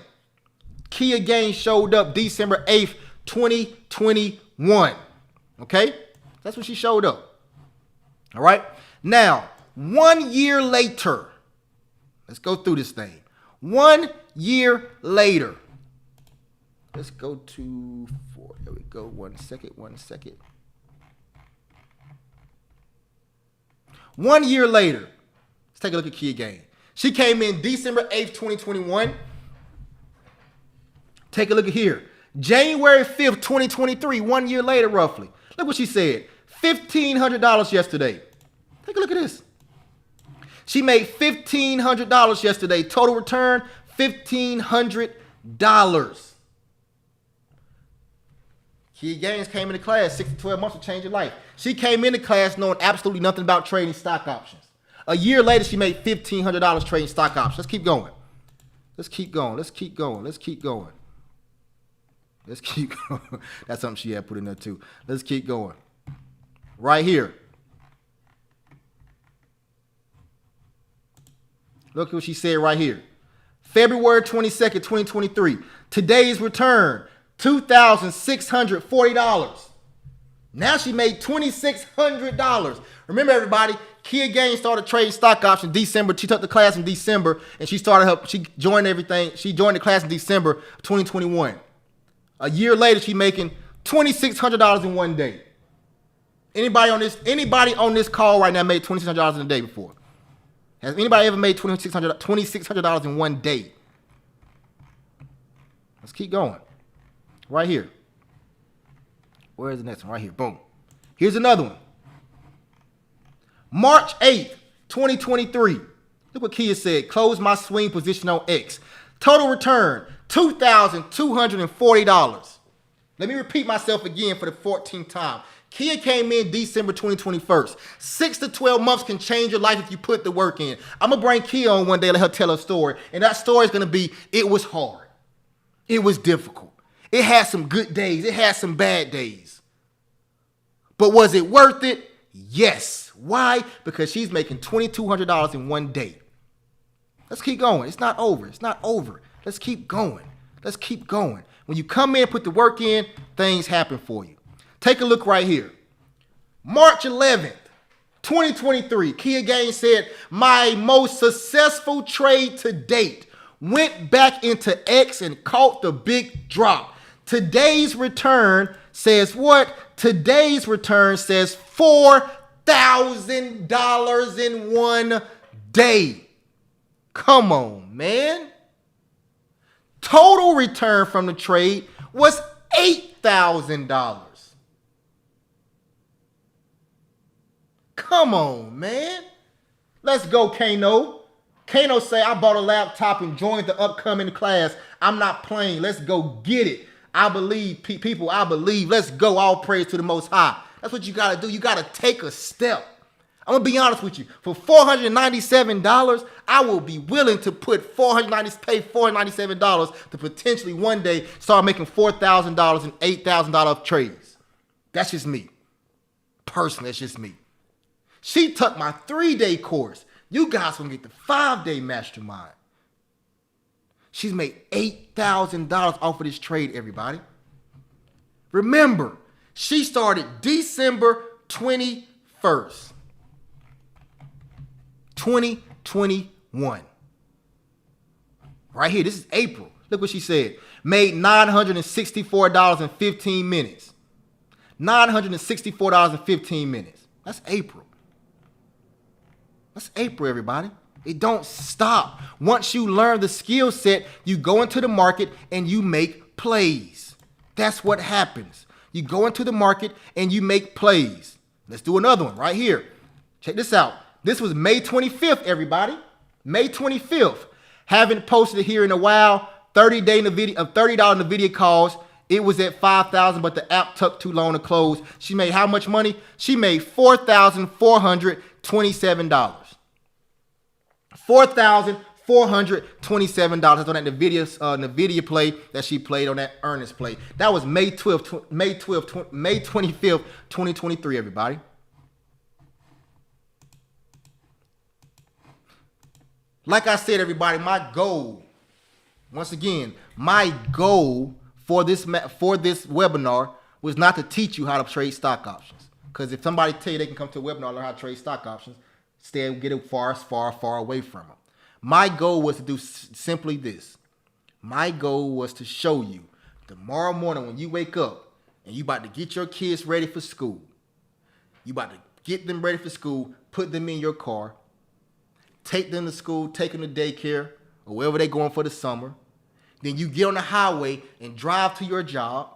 Kia Gaines showed up December 8th, 2021. Okay? That's when she showed up. All right? Now, 1 year later, let's go through this thing. 1 year later, let's go to 4. There we go. 1 second. 1 year later, let's take a look at Kia Gaines. She came in December 8th, 2021. Take a look at here. January 5th, 2023, 1 year later, roughly. Look what she said. $1,500 yesterday. Take a look at this. She made $1,500 yesterday. Total return, $1,500. Kia Gaines came into class 6 to 12 months to change your life. She came into class knowing absolutely nothing about trading stock options. A year later, she made $1,500 trading stock options. Let's keep going. Let's keep going. That's something she had put in there too. Let's keep going. Right here. Look at what she said right here. February 22nd, 2023. Today's return, $2,640. Now she made $2,600. Remember, everybody, Kia Gaines started trading stock options in December. She took the class in December, and she joined everything. She joined the class in December 2021. A year later, she's making $2,600 in 1 day. Anybody on this call right now made $2,600 in a day before? Has anybody ever made $2,600 in 1 day? Let's keep going. Right here. Where is the next one? Right here. Boom. Here's another one. March 8th, 2023. Look what Kia said. Close my swing position on X. Total return, $2,240. Let me repeat myself again for the 14th time. Kia came in December 2021. 6 to 12 months can change your life if you put the work in. I'm going to bring Kia on one day and let her tell her story. And that story is going to be, it was hard. It was difficult. It had some good days. It had some bad days. But was it worth it? Yes. Why? Because she's making $2,200 in 1 day. Let's keep going. It's not over. Let's keep going. When you come in, put the work in, things happen for you. Take a look right here. March 11th, 2023. Kia Gaines said, my most successful trade to date. Went back into X and caught the big drop. Today's return says what? Today's return says $4,000 in 1 day. Come on, man. Total return from the trade was $8,000. Come on, man. Let's go, Kano. Kano say, I bought a laptop and joined the upcoming class. I'm not playing. Let's go get it. I believe, people, I believe. Let's go. All praise to the Most High. That's what you got to do. You got to take a step. I'm going to be honest with you. For $497, I will be willing to pay $497 to potentially one day start making $4,000 and $8,000 trades. That's just me. Personally, that's just me. She took my 3-day course. You guys going to get the 5-day mastermind. She's made $8,000 off of this trade, everybody. Remember, she started December 21st, 2021. Right here, this is April. Look what she said. Made $964 in 15 minutes. $964 in 15 minutes. That's April. That's April, everybody. It don't stop. Once you learn the skill set, you go into the market and you make plays. That's what happens. You go into the market and you make plays. Let's do another one right here. Check this out. This was May 25th, everybody. May 25th. Haven't posted it here in a while. $30 NVIDIA calls. It was at $5,000, but the app took too long to close. She made how much money? She made $4,427. $4,427. $427. That's on that NVIDIA play that she played on that earnest play. That was May 25th, 2023, everybody. Like I said, everybody, my goal, once again, my goal for this webinar was not to teach you how to trade stock options. Because if somebody tell you they can come to a webinar and learn how to trade stock options, stay get it far away from them. My goal was to do simply this. My goal was to show you tomorrow morning when you wake up and you about to get your kids ready for school. You about to get them ready for school, put them in your car, take them to school, take them to daycare, or wherever they're going for the summer. Then you get on the highway and drive to your job.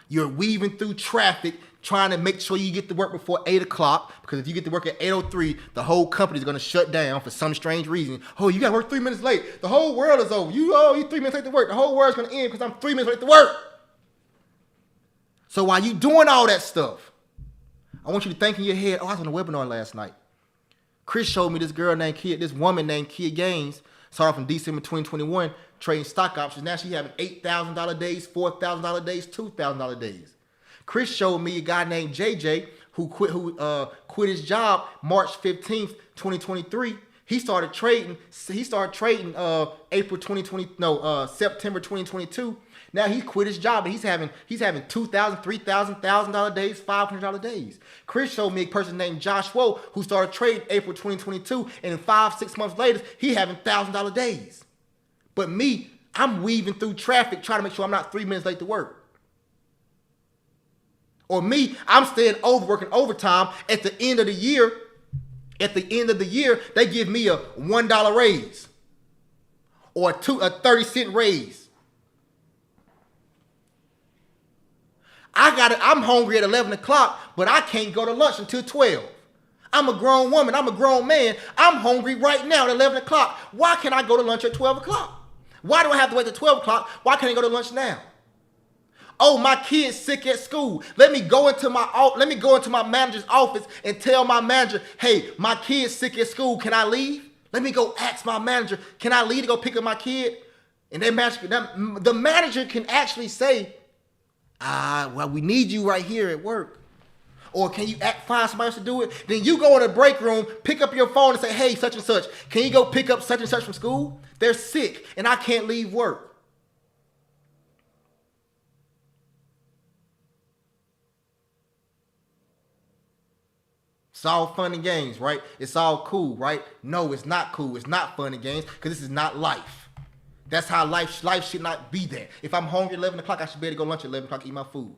You're weaving through traffic, trying to make sure you get to work before 8 o'clock, because if you get to work at 8:03, the whole company is going to shut down for some strange reason. Oh, you got to work 3 minutes late. The whole world is over. You 3 minutes late to work. The whole world's going to end because I'm 3 minutes late to work. So while you doing all that stuff, I want you to think in your head, oh, I was on a webinar last night. Chris showed me this woman named Kia Gaines, started off in December 2021, trading stock options. Now she's having $8,000 days, $4,000 days, $2,000 days. Chris showed me a guy named JJ who quit his job March 15th, 2023. He started trading September 2022. Now he quit his job and he's having $2,000, $3,000, $1,000 days, $500 days. Chris showed me a person named Josh Woe who started trading April 2022, and in 5-6 months later, he having $1,000 days. But me, I'm weaving through traffic trying to make sure I'm not 3 minutes late to work. Or me, I'm staying over, working overtime. At the end of the year, they give me a $1 raise or a 30-cent raise. I'm hungry at 11 o'clock, but I can't go to lunch until 12. I'm a grown woman. I'm a grown man. I'm hungry right now at 11 o'clock. Why can't I go to lunch at 12 o'clock? Why do I have to wait till 12 o'clock? Why can't I go to lunch now? Oh, my kid's sick at school. Let me go into my manager's office and tell my manager, hey, my kid's sick at school. Can I leave? Let me go ask my manager, can I leave to go pick up my kid? And the manager can actually say, well, we need you right here at work. Or can you find somebody else to do it? Then you go in the break room, pick up your phone and say, hey, such and such, can you go pick up such and such from school? They're sick and I can't leave work. It's all fun and games, right? It's all cool, right? No, it's not cool. It's not fun and games because this is not life. That's how life should not be there. If I'm hungry at 11 o'clock, I should be able to go lunch at 11 o'clock, eat my food.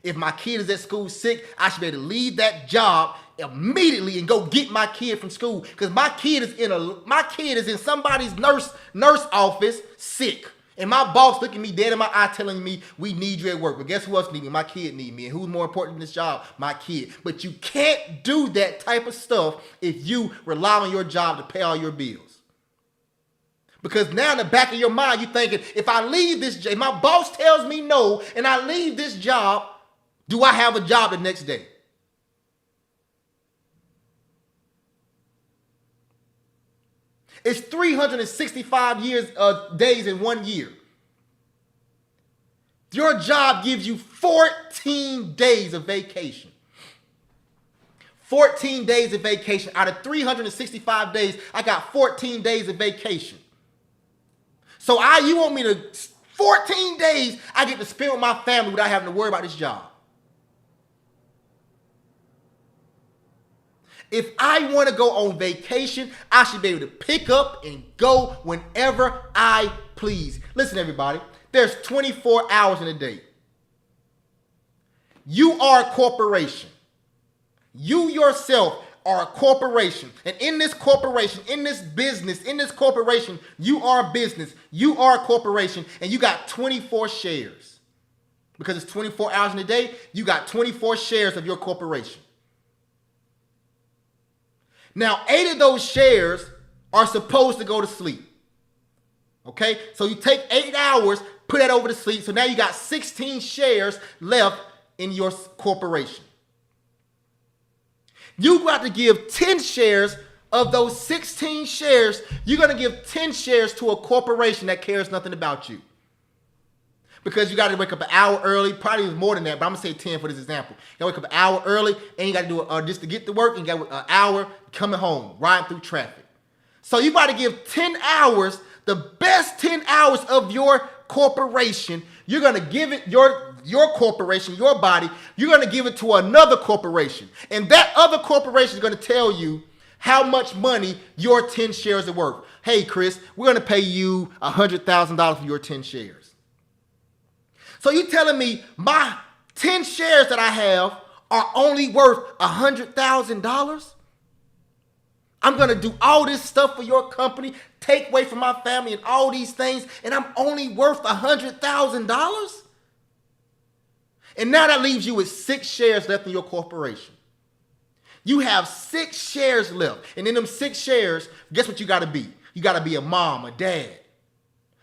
If my kid is at school sick, I should be able to leave that job immediately and go get my kid from school because my kid is in somebody's nurse office sick. And my boss looking me dead in my eye telling me, we need you at work. But guess who else needs me? My kid needs me. And who's more important in this job? My kid. But you can't do that type of stuff if you rely on your job to pay all your bills. Because now in the back of your mind, you're thinking, if I leave this job, if my boss tells me no, and I leave this job, do I have a job the next day? It's 365 days in 1 year. Your job gives you 14 days of vacation. 14 days of vacation. Out of 365 days, I got 14 days of vacation. So you want me to, 14 days I get to spend with my family without having to worry about this job. If I want to go on vacation, I should be able to pick up and go whenever I please. Listen, everybody, there's 24 hours in a day. You are a corporation. You yourself are a corporation. And in this corporation, in this business, in this corporation, you are a business. You are a corporation, and you got 24 shares. Because it's 24 hours in a day, you got 24 shares of your corporation. Now, 8 of those shares are supposed to go to sleep. Okay? So you take 8 hours, put that over to sleep. So now you got 16 shares left in your corporation. You got to give 10 shares of those 16 shares, you're going to give 10 shares to a corporation that cares nothing about you. Because you got to wake up an hour early, probably more than that, but I'm going to say 10 for this example. You got to wake up an hour early, and you got to do it just to get to work, and you got an hour coming home, riding through traffic. So you got to give 10 hours, the best 10 hours of your corporation. You're going to give it your corporation, your body, you're going to give it to another corporation. And that other corporation is going to tell you how much money your 10 shares are worth. Hey, Chris, we're going to pay you $100,000 for your 10 shares. So you telling me my 10 shares that I have are only worth $100,000? I'm going to do all this stuff for your company, take away from my family and all these things, and I'm only worth $100,000? And now that leaves you with 6 shares left in your corporation. You have 6 shares left. And in them 6 shares, guess what you got to be? You got to be a mom, a dad,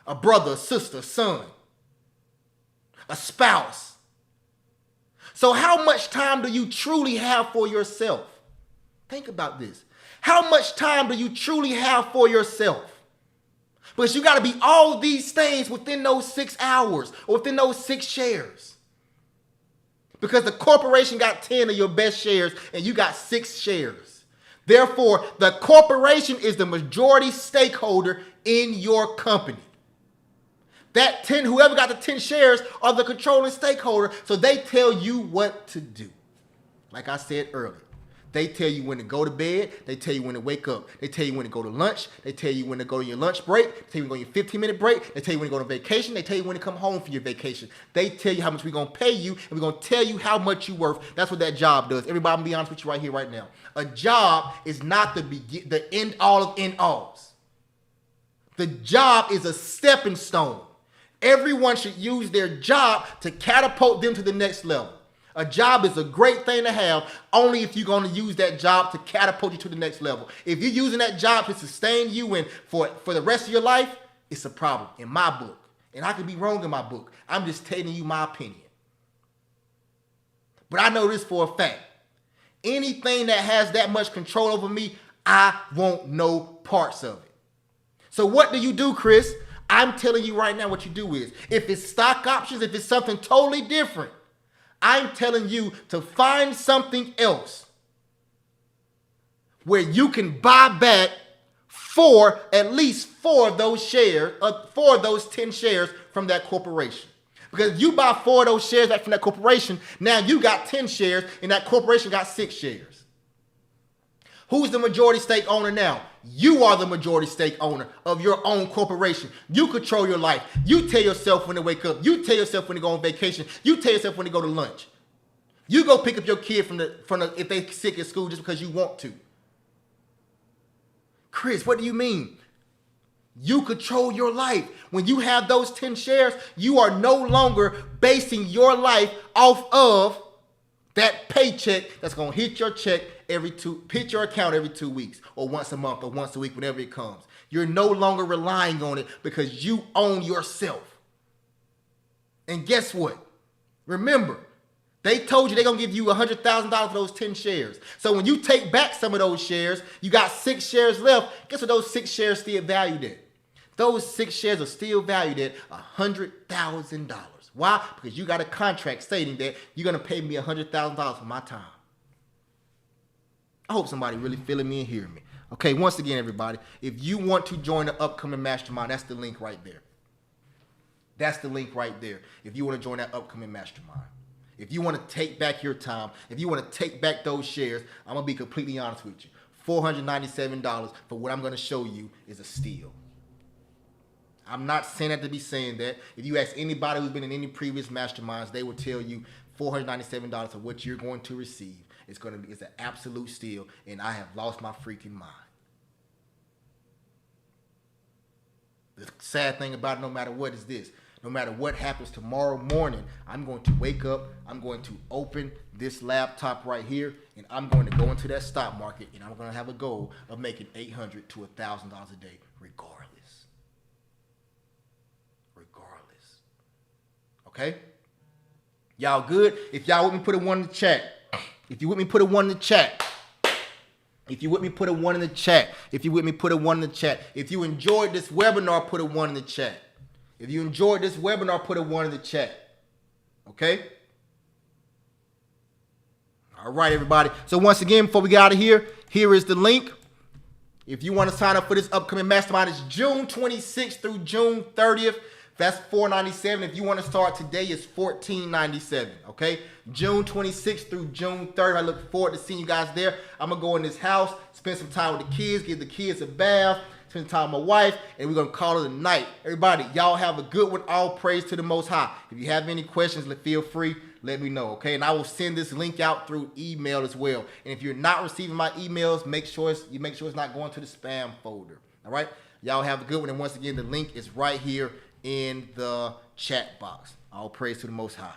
a brother, a sister, a son, a spouse. So how much time do you truly have for yourself? Think about this. How much time do you truly have for yourself? Because you got to be all these things within those 6 hours or within those 6 shares. Because the corporation got 10 of your best shares and you got 6 shares. Therefore, the corporation is the majority stakeholder in your company. That 10, whoever got the 10 shares are the controlling stakeholder, so they tell you what to do. Like I said earlier, they tell you when to go to bed, they tell you when to wake up, they tell you when to go to lunch, they tell you when to go to your lunch break, they tell you when to go to your 15-minute break, they tell you when to go on vacation, they tell you when to come home for your vacation. They tell you how much we're going to pay you, and we're going to tell you how much you're worth. That's what that job does. Everybody, I'm going to be honest with you right here, right now. A job is not the end all of end alls. The job is a stepping stone. Everyone should use their job to catapult them to the next level. A job is a great thing to have only if you're going to use that job to catapult you to the next level. If you're using that job to sustain you and for the rest of your life, it's a problem in my book. And I could be wrong in my book. I'm just telling you my opinion. But I know this for a fact. Anything that has that much control over me, I want no parts of it. So what do you do, Chris? I'm telling you right now what you do is, if it's stock options, if it's something totally different, I'm telling you to find something else where you can buy back for at least 4 of those shares, 4 of those 10 shares from that corporation. Because if you buy 4 of those shares back from that corporation, now you got 10 shares and that corporation got 6 shares. Who's the majority stake owner now? You are the majority stake owner of your own corporation. You control your life. You tell yourself when to wake up. You tell yourself when to go on vacation. You tell yourself when to go to lunch. You go pick up your kid from the if they sick at school just because you want to. Chris, what do you mean? You control your life. When you have those 10 shares, you are no longer basing your life off of that paycheck that's going to hit your check hit your account every 2 weeks or once a month or once a week, whenever it comes. You're no longer relying on it because you own yourself. And guess what? Remember, they told you they're going to give you $100,000 for those 10 shares. So when you take back some of those shares, you got 6 shares left. Guess what those 6 shares still valued at? Those 6 shares are still valued at $100,000. Why? Because you got a contract stating that you're going to pay me $100,000 for my time. I hope somebody really feeling me and hearing me. Okay, once again, everybody, if you want to join the upcoming mastermind, that's the link right there. That's the link right there. If you want to join that upcoming mastermind. If you want to take back your time, if you want to take back those shares, I'm going to be completely honest with you. $497 for what I'm going to show you is a steal. I'm not saying that to be saying that. If you ask anybody who's been in any previous masterminds, they will tell you $497 for what you're going to receive. It's an absolute steal, and I have lost my freaking mind. The sad thing about it, no matter what, is this. No matter what happens tomorrow morning, I'm going to wake up, I'm going to open this laptop right here, and I'm going to go into that stock market, and I'm going to have a goal of making $800 to $1,000 a day, regardless. Okay? Y'all good? If y'all with me, put a 1 in the chat. If you with me, put a 1 in the chat. If you with me, put a 1 in the chat. If you with me, put a 1 in the chat. If you enjoyed this webinar, put a 1 in the chat. If you enjoyed this webinar, put a 1 in the chat. Okay? All right, everybody. So once again, before we get out of here, here is the link. If you want to sign up for this upcoming mastermind, it's June 26th through June 30th. That's $497. If you want to start today, it's $1497. Okay? June 26th through June 30th. I look forward to seeing you guys there. I'm going to go in this house, spend some time with the kids, give the kids a bath, spend time with my wife, and we're going to call it a night. Everybody, y'all have a good one. All praise to the Most High. If you have any questions, feel free. Let me know, okay? And I will send this link out through email as well. And if you're not receiving my emails, make sure it's not going to the spam folder. All right? Y'all have a good one. And once again, the link is right here in the chat box. All praise to the Most High.